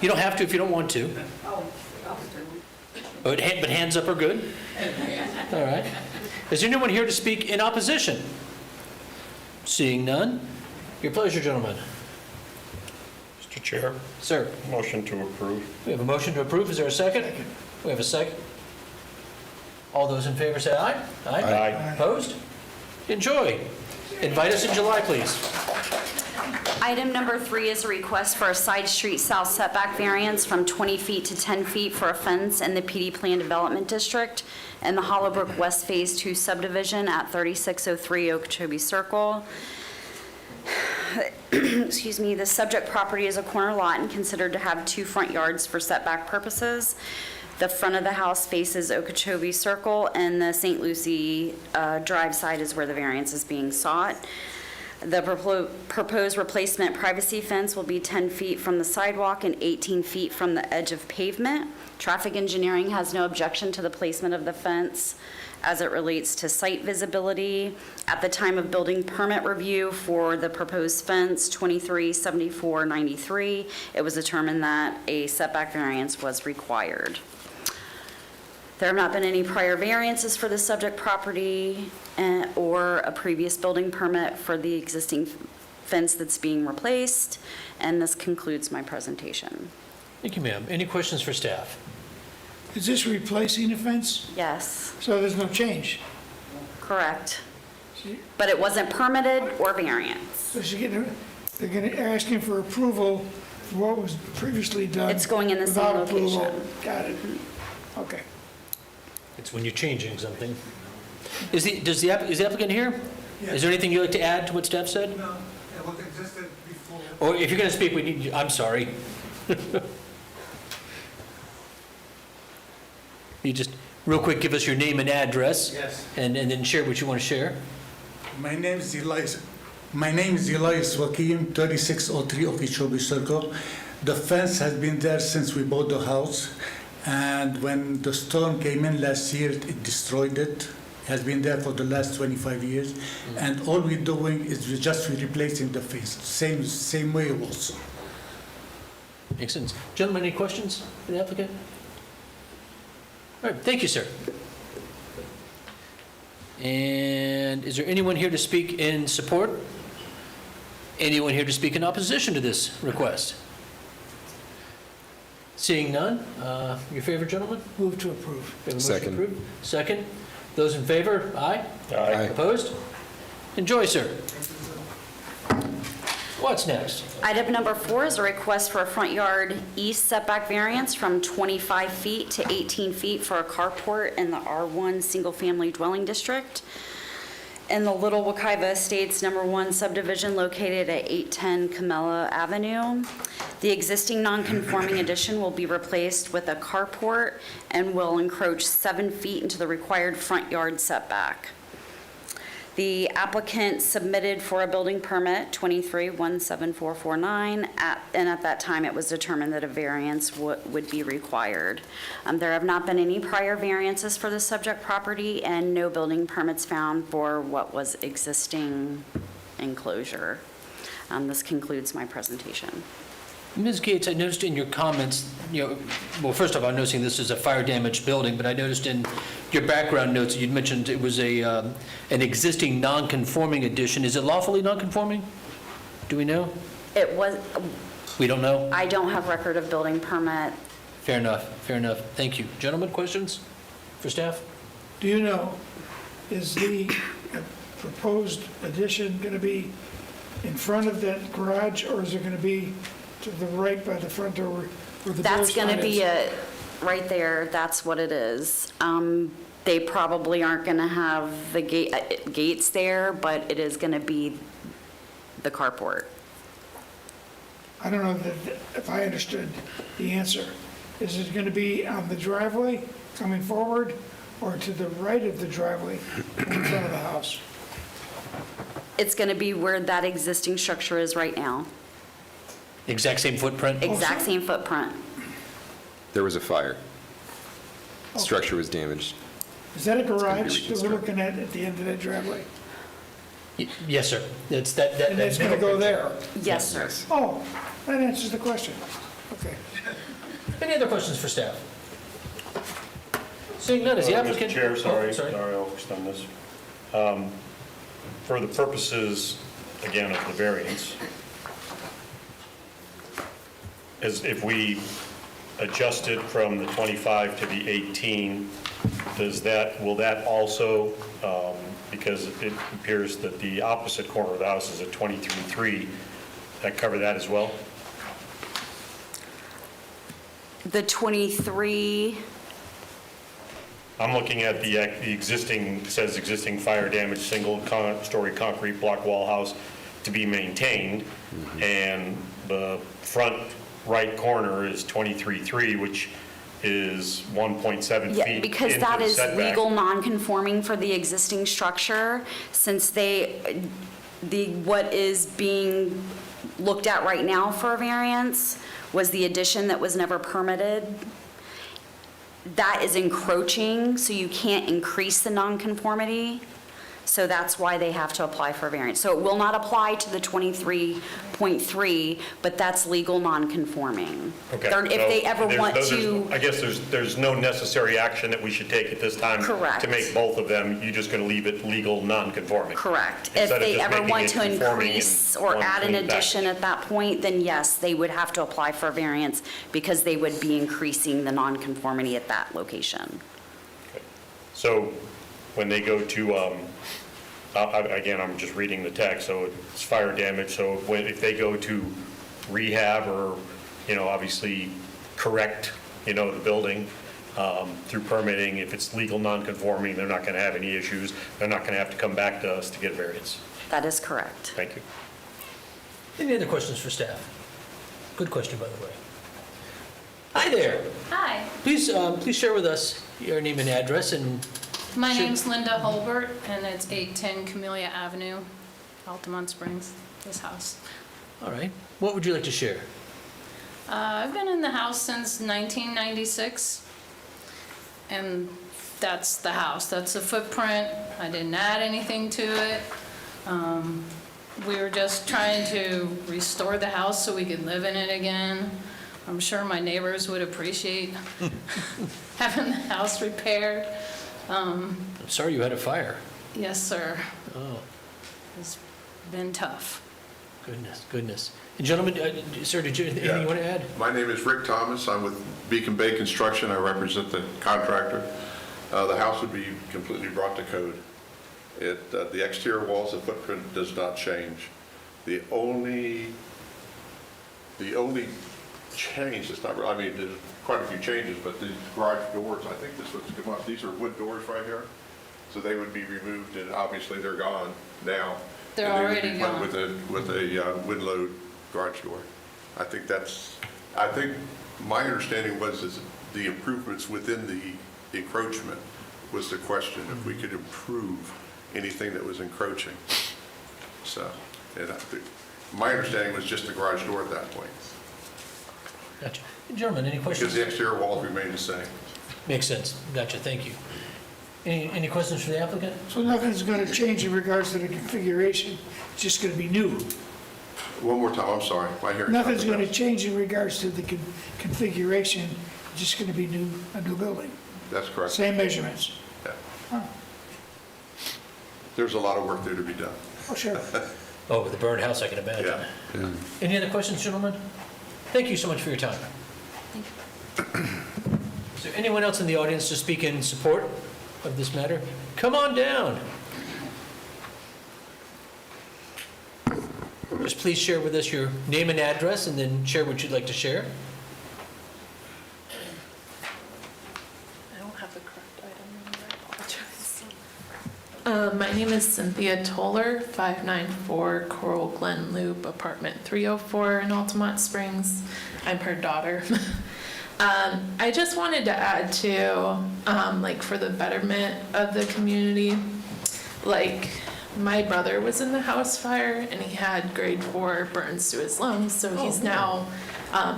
Speaker 1: You don't have to if you don't want to. But hands up are good. All right. Is there anyone here to speak in opposition? Seeing none, your pleasure, gentlemen.
Speaker 4: Mr. Chair,
Speaker 1: Sir,
Speaker 4: motion to approve.
Speaker 1: we have a motion to approve. Is there a second? We have a second. All those in favor say aye.
Speaker 4: Aye.
Speaker 1: Opposed? Enjoy. Invite us in July, please.
Speaker 2: Item number 3 is a request for a side street south setback variance from 20 feet to 10 feet for a fence in the PD Plan Development District and the Hollowbrook West Phase 2 subdivision at 3603 Okeechobee Circle. Excuse me, the subject property is a corner lot and considered to have 2 front yards for setback purposes. The front of the house faces Okeechobee Circle, and the St. Lucie Drive side is where the variance is being sought. The proposed replacement privacy fence will be 10 feet from the sidewalk and 18 feet from the edge of pavement. Traffic engineering has no objection to the placement of the fence as it relates to site visibility. At the time of building permit review for the proposed fence, 237493, it was determined that a setback variance was required. There have not been any prior variances for the subject property or a previous building permit for the existing fence that's being replaced, and this concludes my presentation.
Speaker 1: Thank you, ma'am. Any questions for staff?
Speaker 5: Is this replacing a fence?
Speaker 2: Yes,
Speaker 5: So there's no change?
Speaker 2: correct. But it wasn't permitted or variance.
Speaker 5: So they're asking for approval for what was previously done?
Speaker 2: It's going in the same
Speaker 5: without approval.
Speaker 2: location.
Speaker 5: Got it. Okay.
Speaker 1: It's when you're changing something. Is the applicant here? Is there anything you'd like to add to what staff said?
Speaker 12: No, it was existed before.
Speaker 1: Or if you're going to speak, we need you, I'm sorry. You just, real quick, give us your name and address.
Speaker 12: Yes.
Speaker 1: And then share what you want to share.
Speaker 12: My name is Elias Wakim, 3603 Okeechobee Circle. The fence has been there since we bought the house. And when the storm came in last year, it destroyed it. Has been there for the last 25 years. And all we're doing is we're replacing the fence, same way it was.
Speaker 1: Makes sense. Gentlemen, any questions for the applicant? All right, thank you, sir. And is there anyone here to speak in support? Anyone here to speak in opposition to this request? Seeing none, your favorite gentleman?
Speaker 5: Move to approve.
Speaker 1: We have a motion to
Speaker 3: Second.
Speaker 1: approve. Second. Those in favor? Aye.
Speaker 3: Aye.
Speaker 1: Opposed? Enjoy, sir. What's next?
Speaker 2: Item number 4 is a request for a front yard east setback variance from 25 feet to 18 feet for a carport in the R1 Single Family Dwelling District in the Little Wekiva Estates No. 1 subdivision located at 810 Camella Avenue. The existing non-conforming addition will be replaced with a carport and will encroach 7 feet into the required front yard setback. The applicant submitted for a building permit, 23-17449, and at that time, it was determined that a variance would be required. There have not been any prior variances for the subject property and no building permits found for what was existing enclosure. This concludes my presentation.
Speaker 1: Ms. Gates, I noticed in your comments, well, first of all, I'm noticing this is a fire-damaged building, but I noticed in your background notes, you'd mentioned it was an existing non-conforming addition. Is it lawfully non-conforming? Do we know?
Speaker 2: It was,
Speaker 1: We don't know?
Speaker 2: I don't have record of building permit.
Speaker 1: Fair enough, fair enough. Thank you. Gentlemen, questions for staff?
Speaker 5: Do you know, is the proposed addition going to be in front of that garage, or is it going to be to the right by the front door where the door
Speaker 2: That's going to
Speaker 5: slot
Speaker 2: be
Speaker 5: is?
Speaker 2: it, right there, that's what it is. They probably aren't going to have the gates there, but it is going to be the carport.
Speaker 5: I don't know if I understood the answer. Is it going to be on the driveway coming forward, or to the right of the driveway in front of the house?
Speaker 2: It's going to be where that existing structure is right now.
Speaker 1: Exact same footprint?
Speaker 2: Exact same footprint.
Speaker 3: There was a fire. Structure was damaged.
Speaker 5: Is that a
Speaker 3: gonna be
Speaker 5: garage that we're
Speaker 3: reconstructed.
Speaker 5: looking at the end of that driveway?
Speaker 1: Yes, sir. It's that.
Speaker 5: And it's going to go there?
Speaker 2: Yes, sir.
Speaker 3: Yes.
Speaker 5: Oh, that answers the question. Okay.
Speaker 1: Any other questions for staff? Seeing none, is the
Speaker 4: Mr.
Speaker 1: applicant?
Speaker 4: Chair,
Speaker 1: Oh,
Speaker 4: sorry, I'll extend this. For the purposes, again, of the variance, as if we adjusted from the 25 to the 18, will that also, because it appears that the opposite corner of the house is at 23.3, that cover that as well?
Speaker 2: The 23,
Speaker 4: I'm looking at the existing, it says existing fire damage, single-story concrete block wall house to be maintained, and the front right corner is 23.3, which is 1.7 feet
Speaker 2: yeah, because
Speaker 4: into
Speaker 2: that
Speaker 4: the
Speaker 2: is
Speaker 4: setback.
Speaker 2: legal non-conforming for the existing structure, since what is being looked at right now for a variance was the addition that was never permitted. That is encroaching, so you can't increase the nonconformity. So that's why they have to apply for a variance. So it will not apply to the 23.3, but that's legal nonconforming.
Speaker 4: Okay.
Speaker 2: If they
Speaker 4: so
Speaker 2: ever want to,
Speaker 4: I guess there's no necessary action that we should take at this time.
Speaker 2: Correct.
Speaker 4: To make both of them, you're just going to leave it legal non-conforming.
Speaker 2: correct. If
Speaker 4: Instead of
Speaker 2: they
Speaker 4: just
Speaker 2: ever
Speaker 4: making
Speaker 2: want
Speaker 4: it
Speaker 2: to
Speaker 4: conforming in
Speaker 2: increase or
Speaker 4: one
Speaker 2: add an
Speaker 4: clean
Speaker 2: addition
Speaker 4: package.
Speaker 2: at that point, then yes, they would have to apply for a variance because they would be increasing the nonconformity at that location.
Speaker 4: Okay. So when they go to, again, I'm just reading the text, so it's fire damage, so if they go to rehab or, obviously correct, the building through permitting, if it's legal non-conforming, they're not going to have any issues. They're not going to have to come back to us to get a variance.
Speaker 2: That is correct.
Speaker 4: Thank you.
Speaker 1: Any other questions for staff? Good question, by the way. Hi there.
Speaker 13: Hi,
Speaker 1: Please share with us your name and address, and
Speaker 13: my
Speaker 1: Should-
Speaker 13: name's Linda Holbert, and it's 810 Camellia Avenue, Altamont Springs, this house.
Speaker 1: all right, what would you like to share?
Speaker 13: I've been in the house since 1996, and that's the house. That's the footprint. I didn't add anything to it. We were just trying to restore the house so we could live in it again. I'm sure my neighbors would appreciate having the house repaired.
Speaker 1: I'm sorry you had a fire.
Speaker 13: Yes, sir.
Speaker 1: Oh,
Speaker 13: It's been tough.
Speaker 1: goodness. And gentlemen, sir, did you, anything you want to add?
Speaker 14: My name is Rick Thomas. I'm with Beacon Bay Construction. I represent the contractor. The house would be completely brought to code. The exterior walls, the footprint does not change. The only change, it's not, I mean, there's quite a few changes, but the garage doors, I think this was come up, these are wood doors right here. So they would be removed, and obviously they're gone now.
Speaker 13: They're
Speaker 14: And they would
Speaker 13: already
Speaker 14: be put
Speaker 13: gone.
Speaker 14: with a wind load garage door. I think my understanding was is the improvements within the encroachment was the question, if we could improve anything that was encroaching. So, and my understanding was just the garage door at that point,
Speaker 1: Gotcha. Gentlemen, any
Speaker 14: because
Speaker 1: questions?
Speaker 14: the exterior walls remain the same.
Speaker 1: Makes sense. Gotcha, thank you. Any questions for the applicant?
Speaker 5: So nothing's going to change in regards to the configuration, it's just going to be new.
Speaker 14: One more time, I'm sorry, my hearing.
Speaker 5: Nothing's going to change in regards to the configuration, it's just going to be a new building,
Speaker 14: That's correct.
Speaker 5: same measurements.
Speaker 14: Yeah. There's a lot of work there to be done.
Speaker 5: Oh, sure.
Speaker 1: Oh, with the burned house, I can imagine.
Speaker 14: Yeah.
Speaker 1: Any other questions, gentlemen? Thank you so much for your time. Is there anyone else in the audience to speak in support of this matter? Come on down. Just please share with us your name and address, and then share what you'd like to share.
Speaker 15: I don't have the correct item number, I apologize. My name is Cynthia Toller, 594 Coral Glen Loop, apartment 304 in Altamont Springs. I'm her daughter. I just wanted to add to, for the betterment of the community, my brother was in the house fire and he had grade 4 burns to his lungs, so he's now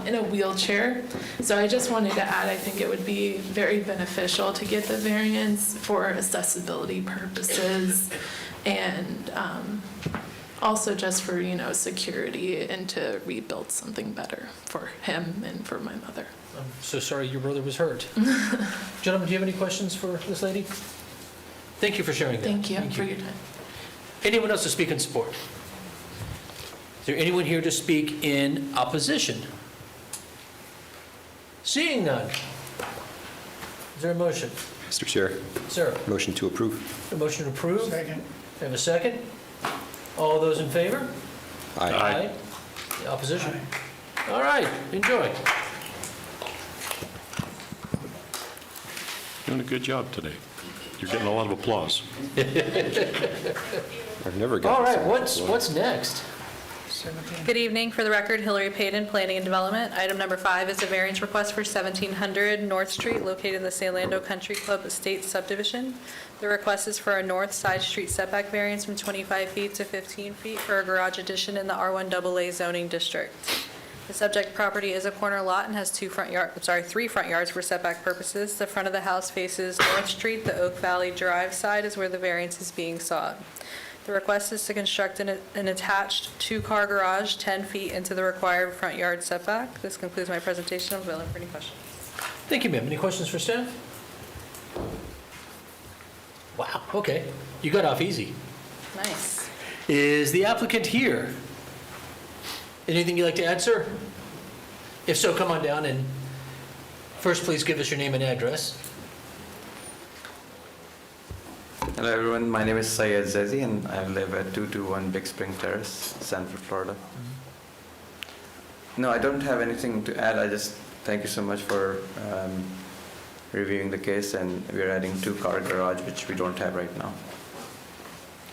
Speaker 15: in a wheelchair. So I just wanted to add, I think it would be very beneficial to get the variance for accessibility purposes and Also just for, security and to rebuild something better for him and for my mother.
Speaker 1: I'm so sorry your brother was hurt. Gentlemen, do you have any questions for this lady? Thank you for sharing that.
Speaker 15: Thank you for your time.
Speaker 1: Anyone else to speak in support? Is there anyone here to speak in opposition? Seeing none. Is there a motion?
Speaker 3: Mr. Chair,
Speaker 1: Sir,
Speaker 3: motion to approve.
Speaker 1: a motion to approve?
Speaker 5: Second.
Speaker 1: Have a second? All those in favor?
Speaker 3: Aye.
Speaker 1: The opposition? All right, enjoy.
Speaker 4: Doing a good job today. You're getting a lot of applause.
Speaker 3: I've never got
Speaker 1: All
Speaker 3: this.
Speaker 1: right, what's next?
Speaker 5: 17.
Speaker 16: Good evening. For the record, Hillary Payton, Planning and Development. Item number 5 is a variance request for 1700 North Street located in the Salando Country Club Estate subdivision. The request is for a north side street setback variance from 25 feet to 15 feet for a garage addition in the R1AA zoning district. The subject property is a corner lot and has 3 front yards for setback purposes. The front of the house faces North Street. The Oak Valley Drive side is where the variance is being sought. The request is to construct an attached 2-car garage 10 feet into the required front yard setback. This concludes my presentation. I'm available for any questions.
Speaker 1: Thank you, ma'am. Any questions for staff? Wow, okay. You got off easy.
Speaker 16: Nice.
Speaker 1: Is the applicant here? Anything you'd like to add, sir? If so, come on down and first please give us your name and address.
Speaker 17: Hello everyone, my name is Syed Zazi and I live at 221 Big Spring Terrace, Sanford, Florida. No, I don't have anything to add. I just thank you so much for reviewing the case, and we're adding 2-car garage, which we don't have right now.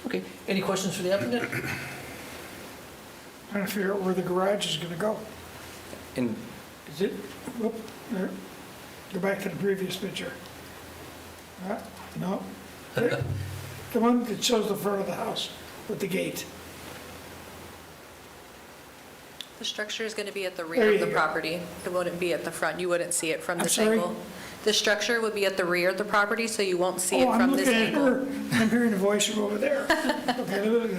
Speaker 1: Okay, any questions for the applicant?
Speaker 5: Trying to figure out where the garage is gonna go.
Speaker 17: In
Speaker 5: Is it, whoop, there. Go back to the previous picture. No. There. The one that shows the front of the house with the gate.
Speaker 16: The structure is going to be at the
Speaker 5: There
Speaker 16: rear of
Speaker 5: you
Speaker 16: the
Speaker 5: go.
Speaker 16: property. It wouldn't be at the front. You wouldn't see it from
Speaker 5: I'm
Speaker 16: this
Speaker 5: sorry?
Speaker 16: angle. The structure would be at the rear of the property, so you won't see it
Speaker 5: Oh, I'm
Speaker 16: from this
Speaker 5: looking at
Speaker 16: angle.
Speaker 5: her. I'm hearing a voice from over there. Okay, look.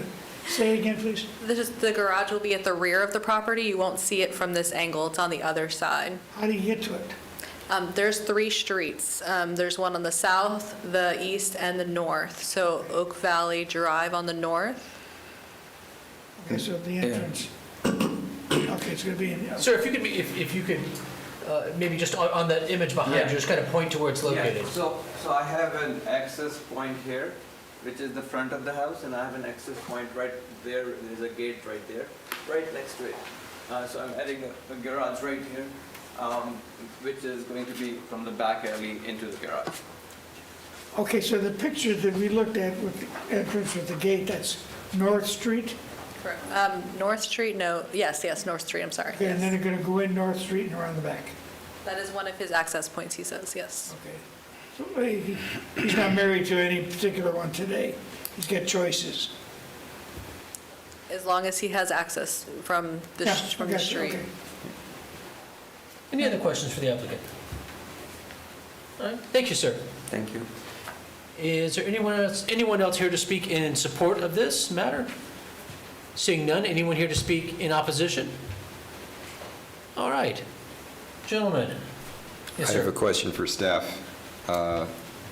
Speaker 5: Say it again, please.
Speaker 16: The garage will be at the rear of the property. You won't see it from this angle. It's on the other side.
Speaker 5: How do you get to it?
Speaker 16: There's 3 streets. There's one on the south, the east, and the north. So Oak Valley Drive on the north.
Speaker 5: Okay, so the entrance. Okay, it's gonna be in the.
Speaker 1: Sir, if you could, maybe just on that image behind you, just kind of point to where it's located.
Speaker 17: Yeah, so I have an access point here, which is the front of the house, and I have an access point right there. There's a gate right there, right next to it. So I'm adding a garage right here, which is going to be from the back alley into the garage.
Speaker 5: Okay, so the picture that we looked at with the entrance with the gate, that's North Street?
Speaker 16: Correct. North Street, no, yes, North Street, I'm sorry.
Speaker 5: Okay, and then they're gonna go in North Street and around the back.
Speaker 16: That is one of his access points, he says, yes.
Speaker 5: Okay. So he's not married to any particular one today. He's got choices.
Speaker 16: As long as he has access from the
Speaker 5: Yeah,
Speaker 16: from
Speaker 5: I
Speaker 16: the
Speaker 5: got you,
Speaker 16: street.
Speaker 5: okay.
Speaker 1: Any other questions for the applicant? All right, thank you, sir.
Speaker 17: Thank you.
Speaker 1: Is there anyone else here to speak in support of this matter? Seeing none, anyone here to speak in opposition? All right. Gentlemen. Yes,
Speaker 3: I have a
Speaker 1: sir.
Speaker 3: question for staff.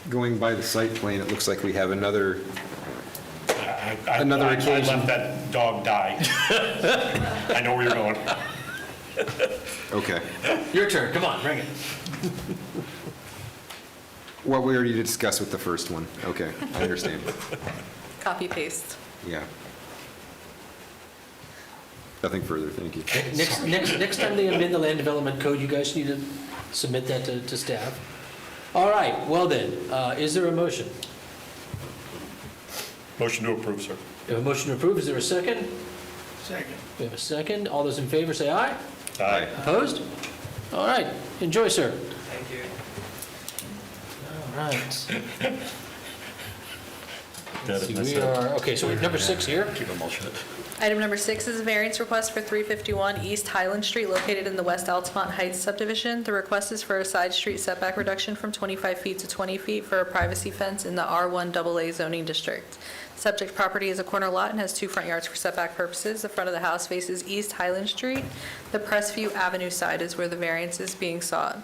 Speaker 3: Going by the site plan, it looks like we have another Another occasion.
Speaker 4: I let that dog die. I know where you're going.
Speaker 3: Okay.
Speaker 1: Your turn, come on, bring it.
Speaker 3: What we already discussed with the first one. Okay, I understand.
Speaker 16: Copy paste.
Speaker 3: Yeah. Nothing further, thank you.
Speaker 1: Next time they amend the land development code, you guys need to submit that to staff. All right, well then, is there a motion?
Speaker 4: Motion to approve, sir.
Speaker 1: We have a motion to approve, is there a second?
Speaker 5: Second.
Speaker 1: We have a second, all those in favor say aye.
Speaker 4: Aye.
Speaker 1: Opposed? All right, enjoy, sir.
Speaker 17: Thank you.
Speaker 1: All right.
Speaker 4: That
Speaker 1: See,
Speaker 4: is
Speaker 1: we are, okay, so we're number 6 here.
Speaker 4: Keep them all shut.
Speaker 16: Item number 6 is a variance request for 351 East Highland Street located in the West Altamont Heights subdivision. The request is for a side street setback reduction from 25 feet to 20 feet for a privacy fence in the R1AA zoning district. Subject property is a corner lot and has 2 front yards for setback purposes. The front of the house faces East Highland Street. The Crestview Avenue side is where the variance is being sought.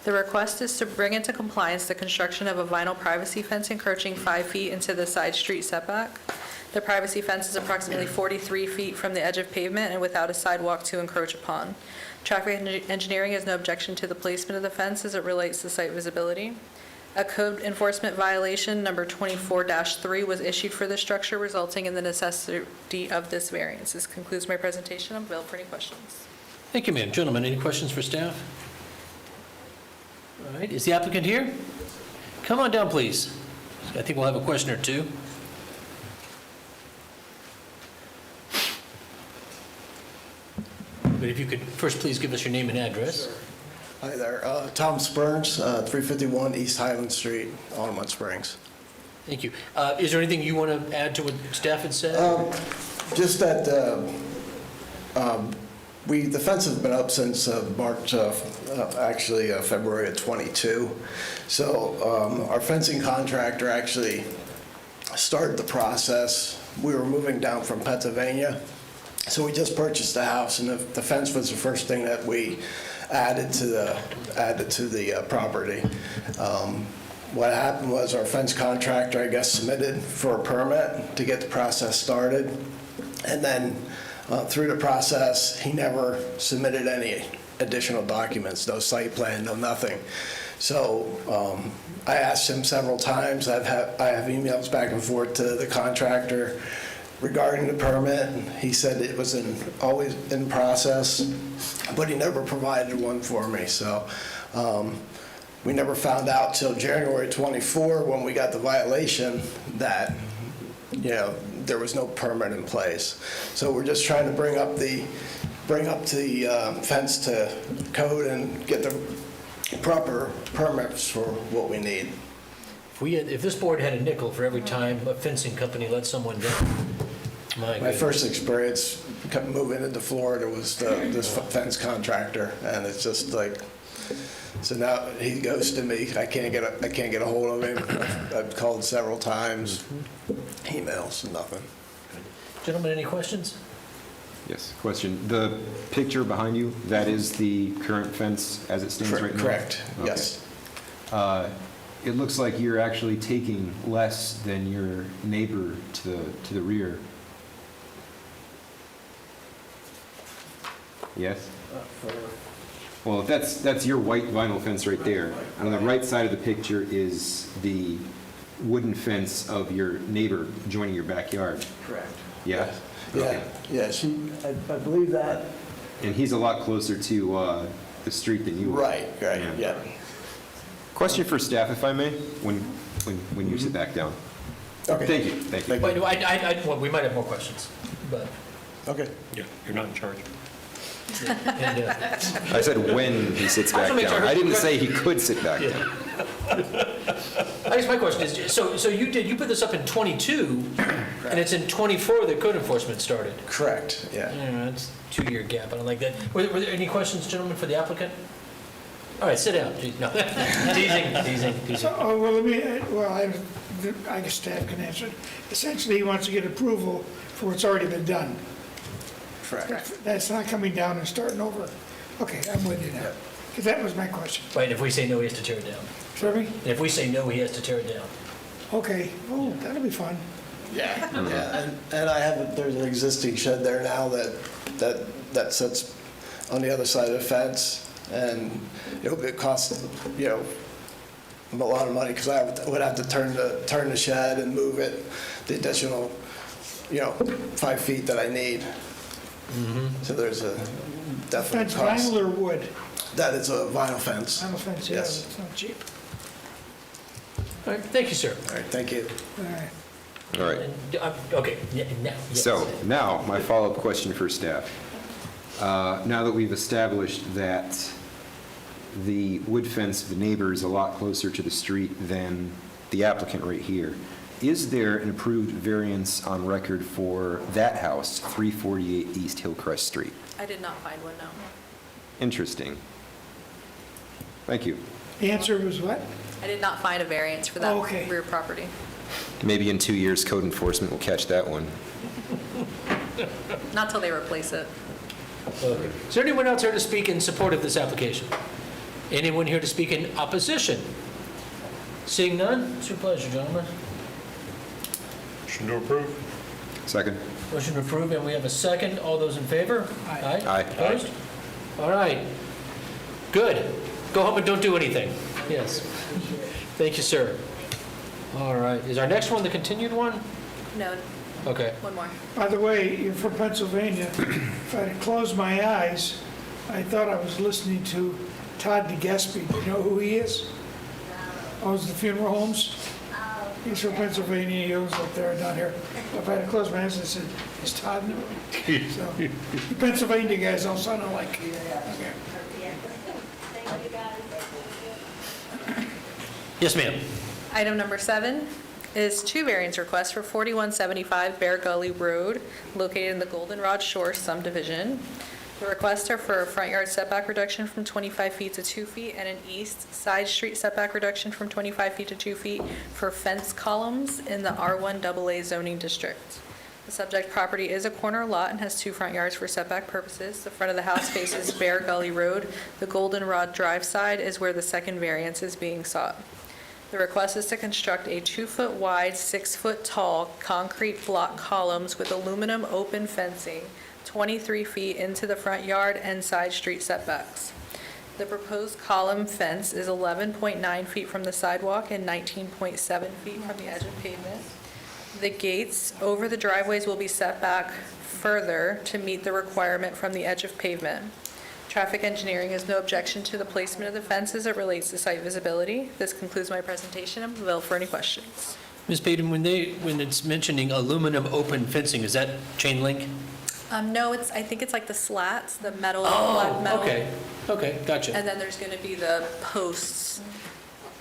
Speaker 16: The request is to bring into compliance the construction of a vinyl privacy fence encroaching 5 feet into the side street setback. The privacy fence is approximately 43 feet from the edge of pavement and without a sidewalk to encroach upon. Traffic engineering has no objection to the placement of the fence as it relates to site visibility. A code enforcement violation, number 24-3, was issued for the structure, resulting in the necessity of this variance. This concludes my presentation. I'm available for any questions.
Speaker 1: Thank you, ma'am. Gentlemen, any questions for staff? All right, is the applicant here? Come on down, please. I think we'll have a question or two. But if you could first please give us your name and address.
Speaker 18: Hi there, Tom Spurns, 351 East Highland Street, Alderman Springs.
Speaker 1: Thank you. Is there anything you want to add to what staff had said?
Speaker 18: Just that the fence has been up since March, February of '22. So our fencing contractor actually started the process. We were moving down from Pennsylvania, so we just purchased a house, and the fence was the first thing that we added to the property. What happened was our fence contractor, I guess, submitted for a permit to get the process started, and then through the process, he never submitted any additional documents, no site plan, no nothing. So I asked him several times. I have emails back and forth to the contractor regarding the permit. He said it was always in process, but he never provided one for me. So we never found out till January 24 when we got the violation that, there was no permit in place. So we're just trying to bring up the fence to code and get the proper permits for what we need.
Speaker 1: If this board had a nickel for every time a fencing company let someone down,
Speaker 18: my first experience moving into Florida was this fence contractor, and it's just like, so now he ghosted me. I can't get a hold of him. I've called several times, emails, nothing.
Speaker 1: Gentlemen, any questions?
Speaker 3: Yes, question. The picture behind you, that is the current fence as it stands right now?
Speaker 18: Correct,
Speaker 3: Okay.
Speaker 18: yes.
Speaker 3: It looks like you're actually taking less than your neighbor to the rear. Yes? Well, that's your white vinyl fence right there. On the right side of the picture is the wooden fence of your neighbor joining your backyard.
Speaker 18: Correct.
Speaker 3: Yeah?
Speaker 18: Yeah, I believe that.
Speaker 3: And he's a lot closer to the street than you are.
Speaker 18: Right, yeah.
Speaker 3: Question for staff, if I may, when you sit back down.
Speaker 18: Okay.
Speaker 3: Thank you.
Speaker 1: Wait, well, we might have more questions, but.
Speaker 18: Okay.
Speaker 4: Yeah, you're not in charge.
Speaker 1: And,
Speaker 3: I said when he sits back down. I didn't say he could sit back down.
Speaker 1: I guess my question is, so you put this up in '22, and it's in '24 that code enforcement started?
Speaker 18: Correct, yeah.
Speaker 1: It's a 2-year gap, I don't like that. Were there any questions, gentlemen, for the applicant? All right, sit down. No, teasing.
Speaker 5: I guess staff can answer it. Essentially, he wants to get approval for what's already been done.
Speaker 18: Correct.
Speaker 5: That's not coming down and starting over. Okay, I'm with you now. Because that was my question.
Speaker 1: Right, if we say no, he has to tear it down.
Speaker 5: Sorry?
Speaker 1: And if we say no, he has to tear it down.
Speaker 5: Okay, oh, that'll be fun.
Speaker 18: Yeah, and there's an existing shed there now that sits on the other side of the fence, and it costs, a lot of money, because I would have to turn the shed and move it, the additional, 5 feet that I need. So there's a definite
Speaker 5: Fence
Speaker 18: cost.
Speaker 5: vinyl or wood?
Speaker 18: That is a vinyl fence.
Speaker 5: Vinyl fence, yeah,
Speaker 18: Yes.
Speaker 5: it's not cheap.
Speaker 1: All right, thank you, sir.
Speaker 18: All right, thank you.
Speaker 5: All right.
Speaker 3: All right.
Speaker 1: Okay, yes.
Speaker 3: So now, my follow-up question for staff. Now that we've established that the wood fence of the neighbor is a lot closer to the street than the applicant right here, is there an approved variance on record for that house, 348 East Hillcrest Street?
Speaker 16: I did not find one, no.
Speaker 3: Interesting. Thank you.
Speaker 5: The answer was what?
Speaker 16: I did not find a variance for that
Speaker 5: Oh, okay.
Speaker 16: rear property.
Speaker 3: Maybe in 2 years, code enforcement will catch that one.
Speaker 16: Not till they replace it.
Speaker 1: Okay. Is there anyone else here to speak in support of this application? Anyone here to speak in opposition? Seeing none, it's your pleasure, gentlemen.
Speaker 4: Motion to approve.
Speaker 3: Second.
Speaker 1: Motion approved, and we have a second. All those in favor? Aye.
Speaker 3: Aye.
Speaker 1: Opposed? All right. Good. Go home and don't do anything. Yes. Thank you, sir. All right. Is our next one the continued one?
Speaker 16: No,
Speaker 1: Okay.
Speaker 16: one more.
Speaker 5: By the way, you're from Pennsylvania. If I had closed my eyes, I thought I was listening to Todd DeGillespie. Do you know who he is? Owns the funeral homes. He's from Pennsylvania. He owns up there, down here. If I had closed my eyes, I said, is Todd in it? So, you Pennsylvania guys all sound alike. Okay.
Speaker 1: Yes, ma'am.
Speaker 16: Item number 7 is 2 variance requests for 4175 Bear Gully Road, located in the Goldenrod Shores subdivision. The requests are for a front yard setback reduction from 25 feet to 2 feet and an east side street setback reduction from 25 feet to 2 feet for fence columns in the R1AA zoning district. The subject property is a corner lot and has 2 front yards for setback purposes. The front of the house faces Bear Gully Road. The Goldenrod Drive side is where the second variance is being sought. The request is to construct a 2-foot wide, 6-foot tall concrete block columns with aluminum open fencing 23 feet into the front yard and side street setbacks. The proposed column fence is 11.9 feet from the sidewalk and 19.7 feet from the edge of pavement. The gates over the driveways will be set back further to meet the requirement from the edge of pavement. Traffic engineering has no objection to the placement of the fence as it relates to site visibility. This concludes my presentation. I'm available for any questions.
Speaker 1: Ms. Payton, when it's mentioning aluminum open fencing, is that chain link?
Speaker 16: No, I think it's like the slats, the metal.
Speaker 1: Oh,
Speaker 16: metal.
Speaker 1: okay, gotcha.
Speaker 16: And then there's going to be the posts.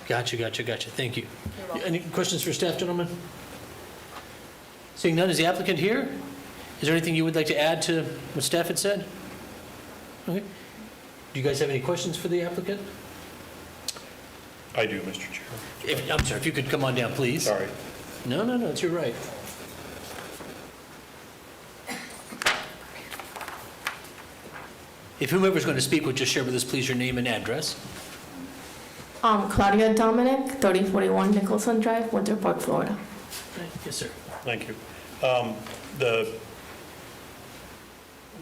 Speaker 1: Gotcha. Thank you.
Speaker 16: You're welcome.
Speaker 1: Any questions for staff, gentlemen? Seeing none, is the applicant here? Is there anything you would like to add to what staff had said? Okay. Do you guys have any questions for the applicant?
Speaker 4: I do, Mr. Chair.
Speaker 1: I'm sorry, if you could come on down, please.
Speaker 4: Sorry.
Speaker 1: No, it's your right. If whomever's going to speak would just share with us, please, your name and address.
Speaker 19: Claudia Dominic, 3041 Nicholson Drive, Winter Park, Florida.
Speaker 1: Yes, sir.
Speaker 4: Thank you.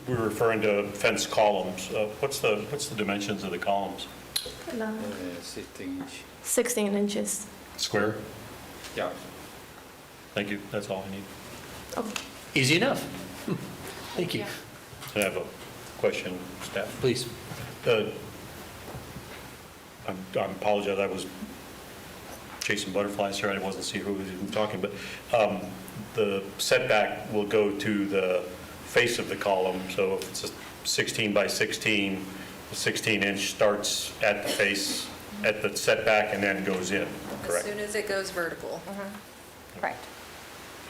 Speaker 4: We're referring to fence columns. What's the dimensions of the columns?
Speaker 19: 16 inches.
Speaker 4: Square?
Speaker 3: Yeah.
Speaker 4: Thank you. That's all I need.
Speaker 19: Okay.
Speaker 1: Easy enough. Thank you.
Speaker 4: I have a question, staff.
Speaker 1: Please.
Speaker 4: I apologize, I was chasing butterflies here, I wasn't seeing who was even talking, but the setback will go to the face of the column, so if it's a 16 by 16, the 16-inch starts at the face, at the setback, and then goes in,
Speaker 16: As
Speaker 4: correct?
Speaker 16: soon as it goes vertical.
Speaker 6: Correct.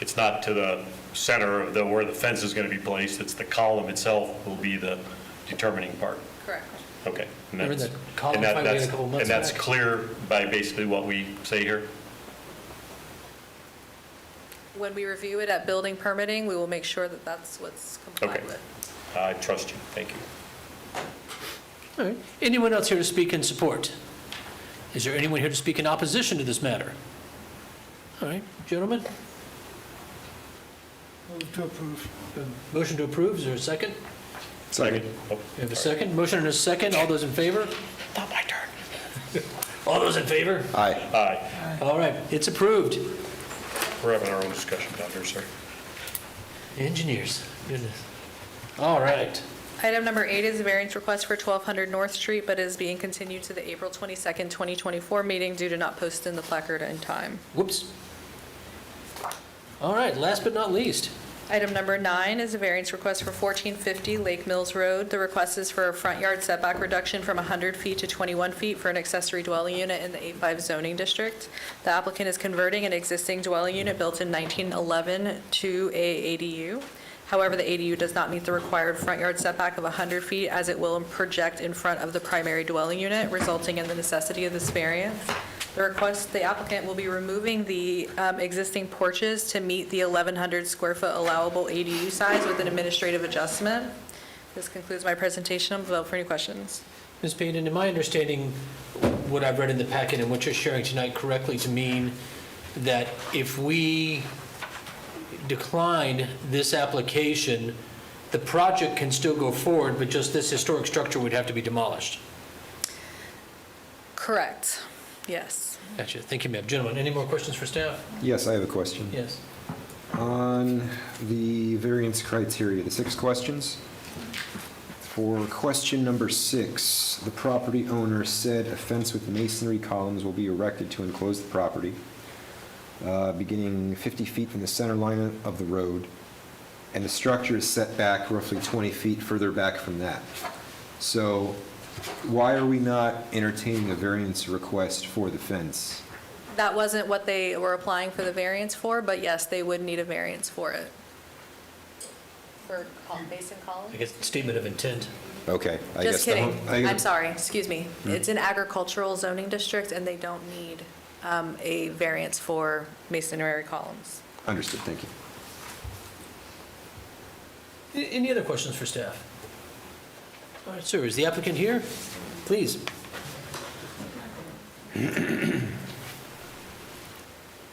Speaker 4: It's not to the center of where the fence is going to be placed, it's the column itself will be the determining part.
Speaker 16: Correct.
Speaker 4: Okay. And
Speaker 1: Remember
Speaker 4: that's-
Speaker 1: that column
Speaker 4: and that-
Speaker 1: fight we had a
Speaker 4: that's-
Speaker 1: couple months
Speaker 4: And that's
Speaker 1: back?
Speaker 4: clear by basically what we say here?
Speaker 16: When we review it at building permitting, we will make sure that that's what's complied
Speaker 4: Okay.
Speaker 16: with.
Speaker 4: I trust you, thank you.
Speaker 1: All right. Anyone else here to speak in support? Is there anyone here to speak in opposition to this matter? All right, gentlemen,
Speaker 5: Move to approve.
Speaker 1: motion to approve, is there a second?
Speaker 3: Second.
Speaker 4: Oh,
Speaker 1: We have a second, motion and a second, all those in favor?
Speaker 4: Not my turn.
Speaker 1: All those in favor?
Speaker 3: Aye.
Speaker 4: Aye.
Speaker 1: All right, it's approved.
Speaker 4: We're having our own discussion down here, sir.
Speaker 1: Engineers, goodness. All right.
Speaker 16: Item number 8 is a variance request for 1200 North Street, but is being continued to the April 22nd, 2024 meeting due to not post in the placard in time.
Speaker 1: Whoops. All right, last but not least.
Speaker 16: Item number 9 is a variance request for 1450 Lake Mills Road. The request is for a front yard setback reduction from 100 feet to 21 feet for an accessory dwelling unit in the A5 zoning district. The applicant is converting an existing dwelling unit built in 1911 to a ADU. However, the ADU does not meet the required front yard setback of 100 feet as it will project in front of the primary dwelling unit, resulting in the necessity of this variance. The applicant will be removing the existing porches to meet the 1,100 square foot allowable ADU size with an administrative adjustment. This concludes my presentation. I'm available for any questions.
Speaker 1: Ms. Payton, am I understanding what I've read in the packet and what you're sharing tonight correctly to mean that if we decline this application, the project can still go forward, but just this historic structure would have to be demolished?
Speaker 16: Correct. Yes.
Speaker 1: Gotcha. Thank you, ma'am. Gentlemen, any more questions for staff?
Speaker 3: Yes, I have a question.
Speaker 1: Yes.
Speaker 3: On the variance criteria, the 6 questions. For question number 6, the property owner said a fence with masonry columns will be erected to enclose the property, beginning 50 feet from the center line of the road, and the structure is set back roughly 20 feet further back from that. So why are we not entertaining a variance request for the fence?
Speaker 16: That wasn't what they were applying for the variance for, but yes, they would need a variance for it. For basin columns?
Speaker 1: I guess statement of intent.
Speaker 3: Okay.
Speaker 16: Just kidding. I'm sorry, excuse me.
Speaker 3: Hmm?
Speaker 16: It's an agricultural zoning district, and they don't need a variance for masonry columns.
Speaker 3: Understood, thank you.
Speaker 1: Any other questions for staff? All right, sir, is the applicant here? Please.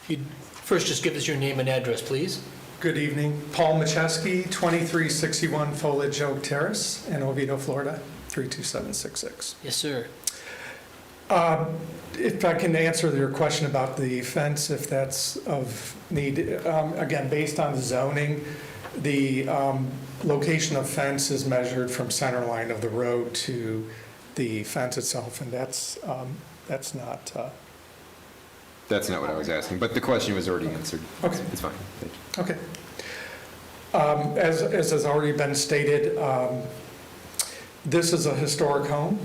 Speaker 1: You'd first just give us your name and address, please.
Speaker 20: Good evening. Paul Macheski, 2361 Foliage Oak Terrace in Oviedo, Florida, 32766.
Speaker 1: Yes, sir.
Speaker 20: If I can answer your question about the fence, if that's of need, again, based on the zoning, the location of fence is measured from center line of the road to the fence itself, and that's not...
Speaker 3: That's not what I was asking, but the question was already answered.
Speaker 20: Okay.
Speaker 3: It's fine, thank you.
Speaker 20: Okay. As has already been stated, this is a historic home.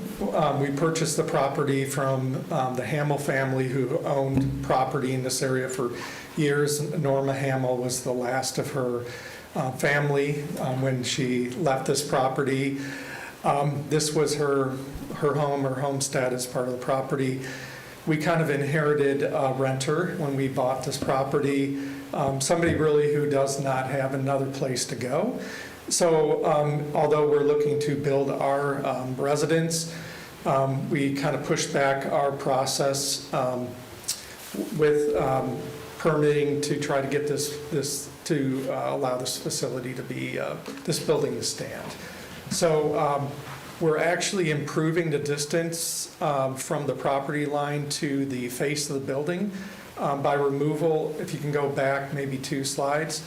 Speaker 20: We purchased the property from the Hamill family, who owned property in this area for years. Norma Hamill was the last of her family when she left this property. This was her home, her homestead as part of the property. We kind of inherited a renter when we bought this property, somebody really who does not have another place to go. So although we're looking to build our residence, we kind of pushed back our process with permitting to try to get this to allow this facility to be, this building to stand. So we're actually improving the distance from the property line to the face of the building by removal. If you can go back maybe 2 slides.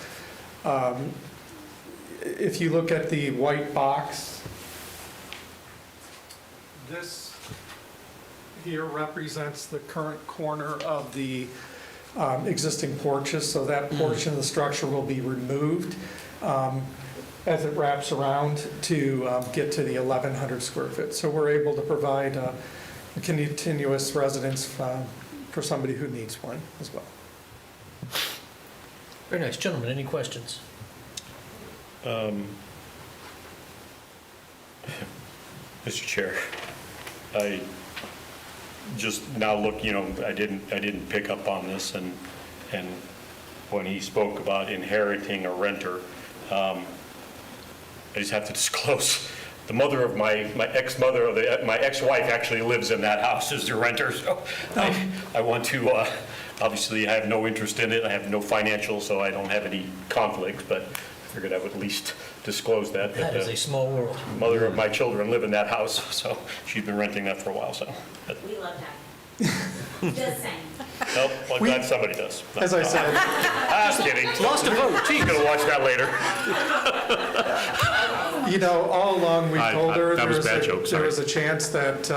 Speaker 20: If you look at the white box, this here represents the current corner of the existing porches, so that portion of the structure will be removed as it wraps around to get to the 1,100 square feet. So we're able to provide a continuous residence for somebody who needs one as well.
Speaker 1: Very nice. Gentlemen, any questions?
Speaker 4: Mr. Chair, I just now look, I didn't pick up on this, and when he spoke about inheriting a renter, I just have to disclose, the mother of my ex-mother, my ex-wife actually lives in that house as the renter, so I want to, obviously I have no interest in it, I have no financial, so I don't have any conflicts, but I figured I would at least disclose that.
Speaker 1: That is a small world.
Speaker 4: Mother of my children live in that house, so she's been renting that for a while, so.
Speaker 21: We love that. Just saying.
Speaker 4: Nope, well, I'm glad somebody does.
Speaker 20: As I said.
Speaker 4: I'm just kidding.
Speaker 1: Lost a vote.
Speaker 4: She's gonna watch that later.
Speaker 20: All along we told her
Speaker 4: that was a bad joke,
Speaker 20: there
Speaker 4: sorry.
Speaker 20: was a chance that,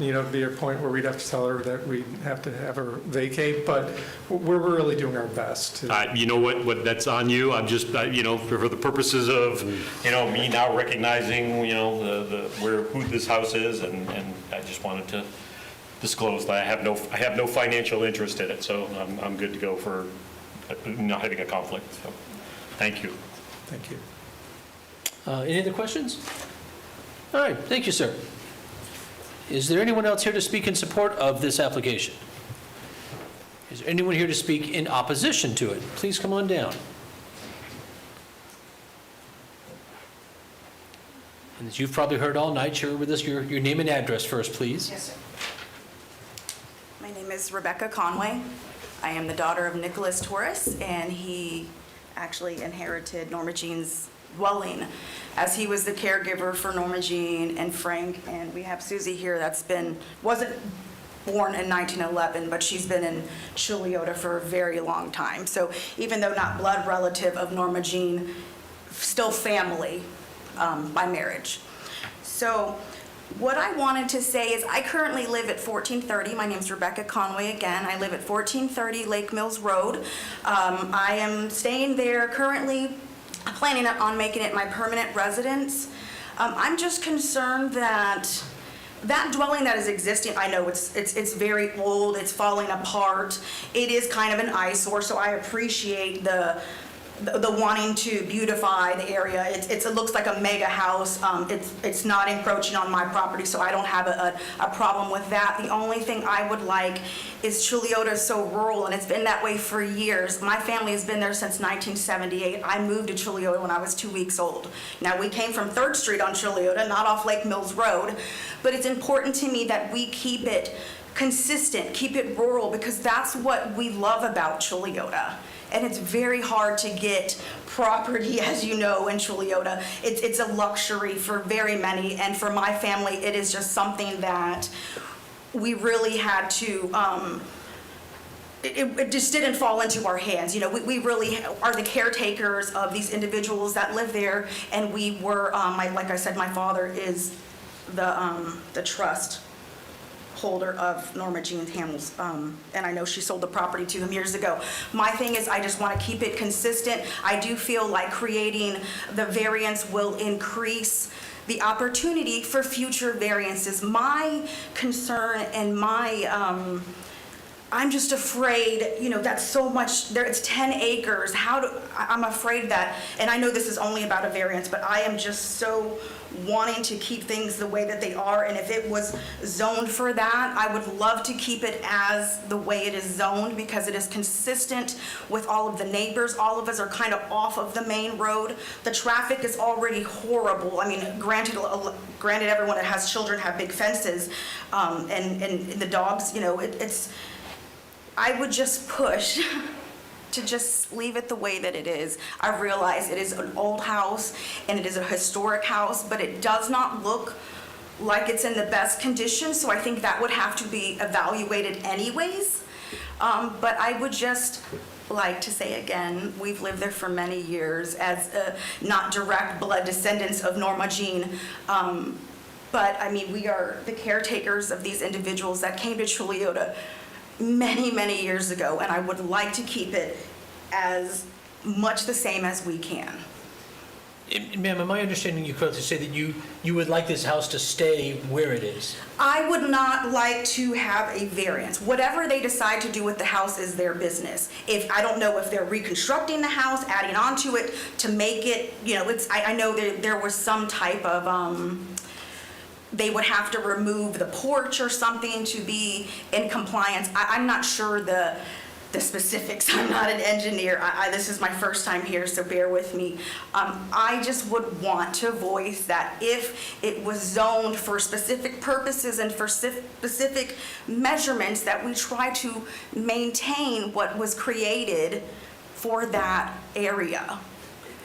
Speaker 20: it'd be a point where we'd have to tell her that we'd have to have her vacate, but we're really doing our best.
Speaker 4: You know what, that's on you. I'm just, for the purposes of, me now recognizing, who this house is, and I just wanted to disclose that I have no financial interest in it, so I'm good to go for not having a conflict, so, thank you.
Speaker 20: Thank you.
Speaker 1: Any other questions? All right, thank you, sir. Is there anyone else here to speak in support of this application? Is there anyone here to speak in opposition to it? Please come on down. And as you've probably heard all night, share with us your name and address first, please.
Speaker 7: Yes, sir. My name is Rebecca Conway. I am the daughter of Nicholas Torres, and he actually inherited Norma Jean's dwelling as he was the caregiver for Norma Jean and Frank. And we have Susie here wasn't born in 1911, but she's been in Chiliota for a very long time. So even though not blood relative of Norma Jean, still family by marriage. So what I wanted to say is I currently live at 1430. My name's Rebecca Conway again. I live at 1430 Lake Mills Road. I am staying there currently, planning on making it my permanent residence. I'm just concerned that dwelling that is existing, I know it's very old, it's falling apart. It is kind of an eyesore, so I appreciate the wanting to beautify the area. It looks like a mega house. It's not encroaching on my property, so I don't have a problem with that. The only thing I would like is Chiliota is so rural, and it's been that way for years. My family has been there since 1978. I moved to Chiliota when I was 2 weeks old. Now, we came from 3rd Street on Chiliota, not off Lake Mills Road, but it's important to me that we keep it consistent, keep it rural, because that's what we love about Chiliota. And it's very hard to get property, as you know, in Chiliota. It's a luxury for very many, and for my family, it is just something that we really had to, it just didn't fall into our hands. You know, we really are the caretakers of these individuals that live there, and we were, like I said, my father is the trust holder of Norma Jean Hamels, and I know she sold the property to him years ago. My thing is I just want to keep it consistent. I do feel like creating the variance will increase the opportunity for future variances. My concern and I'm just afraid, you know, that's so much, there. It's 10 acres. I'm afraid that, and I know this is only about a variance, but I am just so wanting to keep things the way that they are. And if it was zoned for that, I would love to keep it as the way it is zoned, because it is consistent with all of the neighbors. All of us are kind of off of the main road. The traffic is already horrible. I mean, granted everyone that has children have big fences, and the dogs, you know, I would just push to just leave it the way that it is. I realize it is an old house and it is a historic house, but it does not look like it's in the best condition, so I think that would have to be evaluated anyways. But I would just like to say again, we've lived there for many years as not direct blood descendants of Norma Jean, but I mean, we are the caretakers of these individuals that came to Chiliota many, many years ago, and I would like to keep it as much the same as we can.
Speaker 1: Ma'am, am I understanding you correctly to say that you would like this house to stay where it is?
Speaker 7: I would not like to have a variance. Whatever they decide to do with the house is their business. I don't know if they're reconstructing the house, adding on to it to make it, you know, I know there was some type of, they would have to remove the porch or something to be in compliance. I'm not sure the specifics. I'm not an engineer. This is my first time here, so bear with me. I just would want to voice that if it was zoned for specific purposes and for specific measurements, that we try to maintain what was created for that area.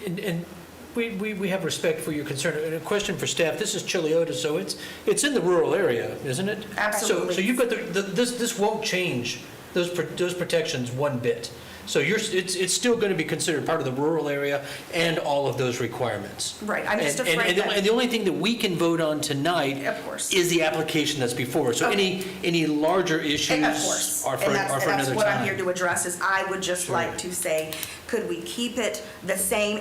Speaker 1: And we have respect for your concern. And a question for staff, this is Chiliota, so it's in the rural area, isn't it?
Speaker 7: Absolutely.
Speaker 1: So you've got this won't change those protections one bit. So it's still going to be considered part of the rural area and all of those requirements.
Speaker 7: Right, I'm just afraid that...
Speaker 1: And the only thing that we can vote on tonight
Speaker 7: Of course.
Speaker 1: is the application that's before us. So
Speaker 7: Okay.
Speaker 1: any larger issues
Speaker 7: Of course.
Speaker 1: are for
Speaker 7: And
Speaker 1: another
Speaker 7: that's what I'm here
Speaker 1: time.
Speaker 7: to address, is I would just like to say, could we keep it the same?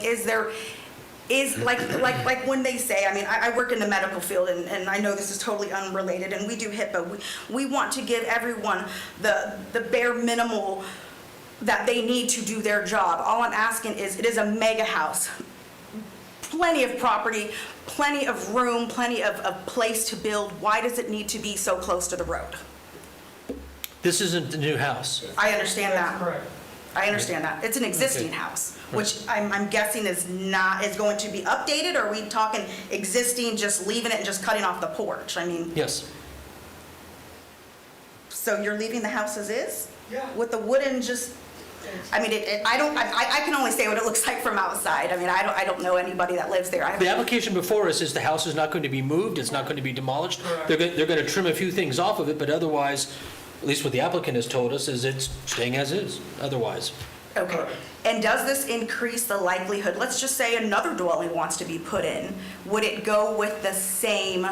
Speaker 7: Is like when they say, I mean, I work in the medical field, and I know this is totally unrelated, and we do HIPAA. We want to give everyone the bare minimal that they need to do their job. All I'm asking is, it is a mega house. Plenty of property, plenty of room, plenty of place to build. Why does it need to be so close to the road?
Speaker 1: This isn't the new house.
Speaker 7: I understand that.
Speaker 5: Correct.
Speaker 7: I understand that. It's an existing house, which I'm guessing is going to be updated, or are we talking existing, just leaving it and just cutting off the porch? I mean,
Speaker 1: Yes.
Speaker 7: so you're leaving the house as is?
Speaker 5: Yeah.
Speaker 7: With the wooden just, I mean, I can only say what it looks like from outside. I mean, I don't know anybody that lives there. I
Speaker 1: The
Speaker 7: haven't-
Speaker 1: application before us is the house is not going to be moved, it's not going to be demolished. They're going to trim a few things off of it, but otherwise, at least what the applicant has told us, is it's staying as is, otherwise.
Speaker 7: Okay. And does this increase the likelihood, let's just say another dwelling wants to be put in, would it go with the same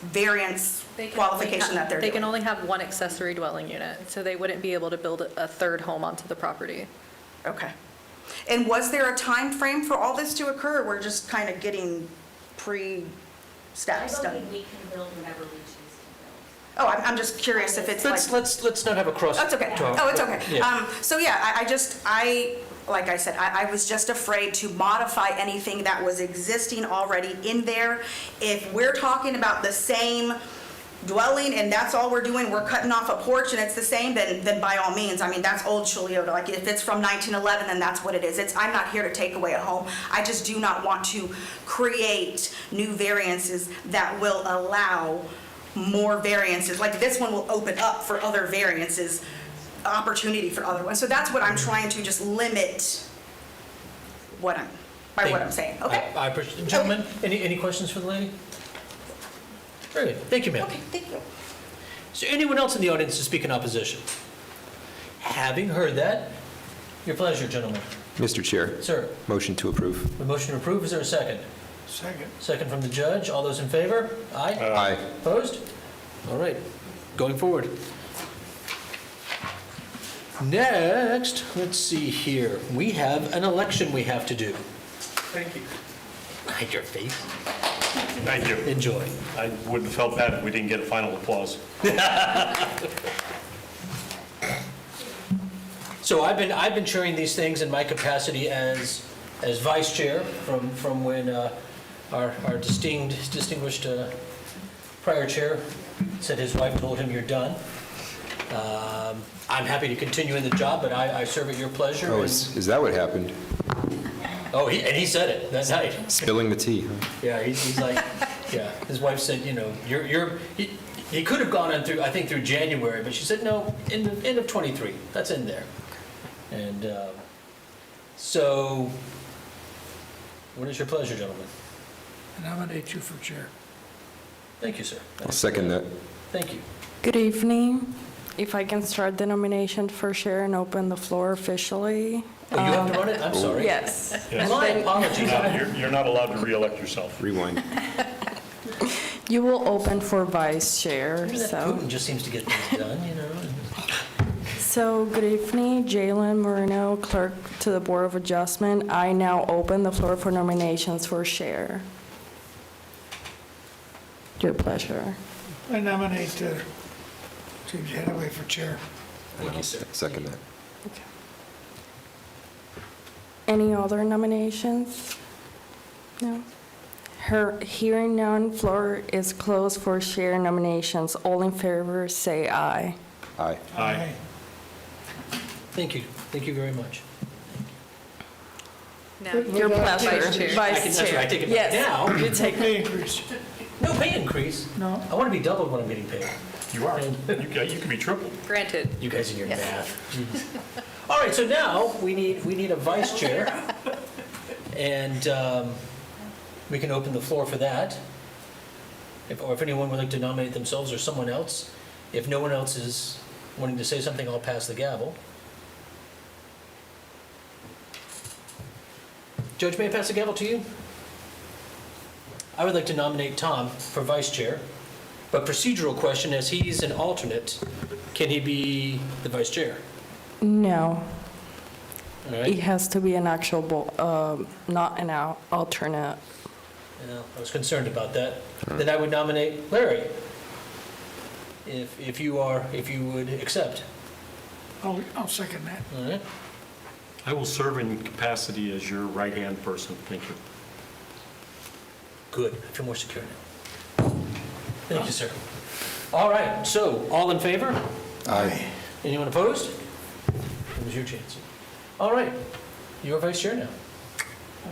Speaker 7: variance qualification that they're
Speaker 16: They can
Speaker 7: doing?
Speaker 16: only have one accessory dwelling unit, so they wouldn't be able to build a third home onto the property.
Speaker 7: Okay. And was there a time frame for all this to occur? We're just kind of getting
Speaker 21: I
Speaker 7: pre-steps done?
Speaker 21: believe we can build whenever we choose
Speaker 7: Oh, I'm just curious if it's like.
Speaker 1: Let's not have a cross.
Speaker 7: That's okay.
Speaker 1: talk.
Speaker 7: Oh, it's okay.
Speaker 1: Yeah.
Speaker 7: So yeah, like I said, I was just afraid to modify anything that was existing already in there. If we're talking about the same dwelling and that's all we're doing, we're cutting off a porch and it's the same, then by all means, I mean, that's old Chuliota. Like if it's from 1911, then that's what it is. I'm not here to take away a home. I just do not want to create new variances that will allow more variances. Like this one will open up for other variances, opportunity for other ones. So that's what I'm trying to just limit what I'm saying. Okay?
Speaker 1: I appreciate it. Gentlemen, any questions for the lady? Very good. Thank you, ma'am.
Speaker 7: Okay, thank you.
Speaker 1: Is there anyone else in the audience to speak in opposition? Having heard that, your pleasure, gentlemen.
Speaker 3: Mr. Chair.
Speaker 1: Sir,
Speaker 3: Motion to approve.
Speaker 1: the motion to approve, is there a second?
Speaker 5: Second.
Speaker 1: Second from the judge. All those in favor? Aye?
Speaker 3: Aye.
Speaker 1: Opposed? All right, going forward. Next, let's see here. We have an election we have to do.
Speaker 5: Thank you.
Speaker 1: Hide your face.
Speaker 4: Thank you.
Speaker 1: Enjoy.
Speaker 4: I wouldn't have felt bad if we didn't get a final applause.
Speaker 1: So I've been chairing these things in my capacity as vice chair from when our distinguished prior chair said his wife told him, "You're done." I'm happy to continue in the job, but I serve at your pleasure.
Speaker 3: Oh,
Speaker 1: and-
Speaker 3: is that what happened?
Speaker 1: Oh, he said it that night.
Speaker 3: Spilling the tea, huh?
Speaker 1: Yeah, he's like, yeah, his wife said, you know, he could have gone on through, I think through January, but she said, no, end of 23, that's in there. And so, what is your pleasure, gentlemen?
Speaker 5: I nominate you for chair.
Speaker 1: Thank you, sir.
Speaker 3: I'll second that.
Speaker 1: Thank you.
Speaker 19: Good evening. If I can start the nomination for chair and open the floor officially.
Speaker 1: Oh, you have to run it? I'm sorry.
Speaker 19: Yes.
Speaker 4: Yes.
Speaker 1: My apologies.
Speaker 4: You're not allowed to re-elect yourself.
Speaker 3: Rewind.
Speaker 19: You will open for vice chair,
Speaker 1: Maybe that
Speaker 19: so.
Speaker 1: Putin just seems to get things done, you know?
Speaker 19: So, good evening, Jalen Moreno, Clerk to the Board of Adjustment. I now open the floor for nominations for chair. Your pleasure.
Speaker 5: I nominate James Hadaway for chair.
Speaker 1: Thank you, sir.
Speaker 3: Second that.
Speaker 19: Any other nominations? No? Hearing none, floor is closed for chair nominations. All in favor, say aye.
Speaker 3: Aye.
Speaker 4: Aye.
Speaker 1: Thank you. Thank you very much.
Speaker 16: Now,
Speaker 19: Your pleasure.
Speaker 16: Vice chair.
Speaker 1: That's right, I take it back.
Speaker 19: Yes,
Speaker 1: Now,
Speaker 19: you take
Speaker 5: Pay increase.
Speaker 1: no pay increase.
Speaker 5: No.
Speaker 1: I want to be doubled when I'm getting paid.
Speaker 4: You are. You can be tripled.
Speaker 16: Granted.
Speaker 1: You guys and your math. Jeez. All right, so now we need a vice chair, and we can open the floor for that. Or if anyone would like to nominate themselves or someone else. If no one else is wanting to say something, I'll pass the gavel. Judge, may I pass the gavel to you? I would like to nominate Tom for vice chair. But procedural question, as he's an alternate, can he be the vice chair?
Speaker 19: No.
Speaker 1: All
Speaker 19: It
Speaker 1: right?
Speaker 19: has to be an actual, not an alternate.
Speaker 1: Yeah, I was concerned about that. Then I would nominate Larry, if you would accept.
Speaker 5: I'll second that.
Speaker 1: All right?
Speaker 4: I will serve in capacity as your right-hand person. Thank you.
Speaker 1: Good, I feel more secure now. Thank you, sir. All right, so, all in favor?
Speaker 18: Aye.
Speaker 1: Anyone opposed? It was your chance. All right, you're vice chair now.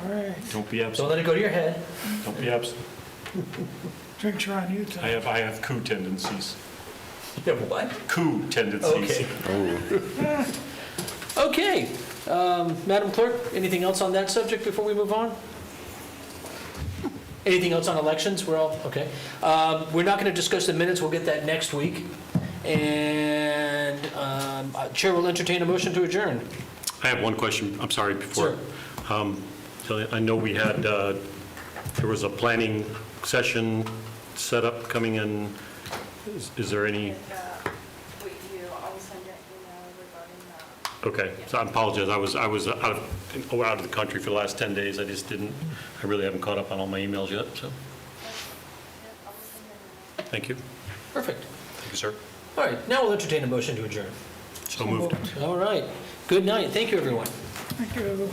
Speaker 5: All right,
Speaker 4: Don't be
Speaker 1: Don't
Speaker 4: absent.
Speaker 1: let it go to your head.
Speaker 4: Don't be absent.
Speaker 5: drinks are on you
Speaker 4: I
Speaker 5: tonight.
Speaker 4: have coup tendencies.
Speaker 1: You have what?
Speaker 4: Coup tendencies.
Speaker 1: Okay. Okay, Madam Clerk, anything else on that subject before we move on? Anything else on elections? We're all, okay. We're not going to discuss the minutes, we'll get that next week. And Chair will entertain a motion to adjourn.
Speaker 4: I have one question, I'm sorry, before. So I know we had, there was a planning session set up coming in. Is there any? Okay, so I apologize, I was out of the country for the last 10 days, I really haven't caught up on all my emails yet, so. Thank you.
Speaker 1: Perfect.
Speaker 4: Thank you, sir.
Speaker 1: All right, now we'll entertain a motion to adjourn.
Speaker 4: So moved.
Speaker 1: All right, good night, thank you, everyone.
Speaker 5: Thank you.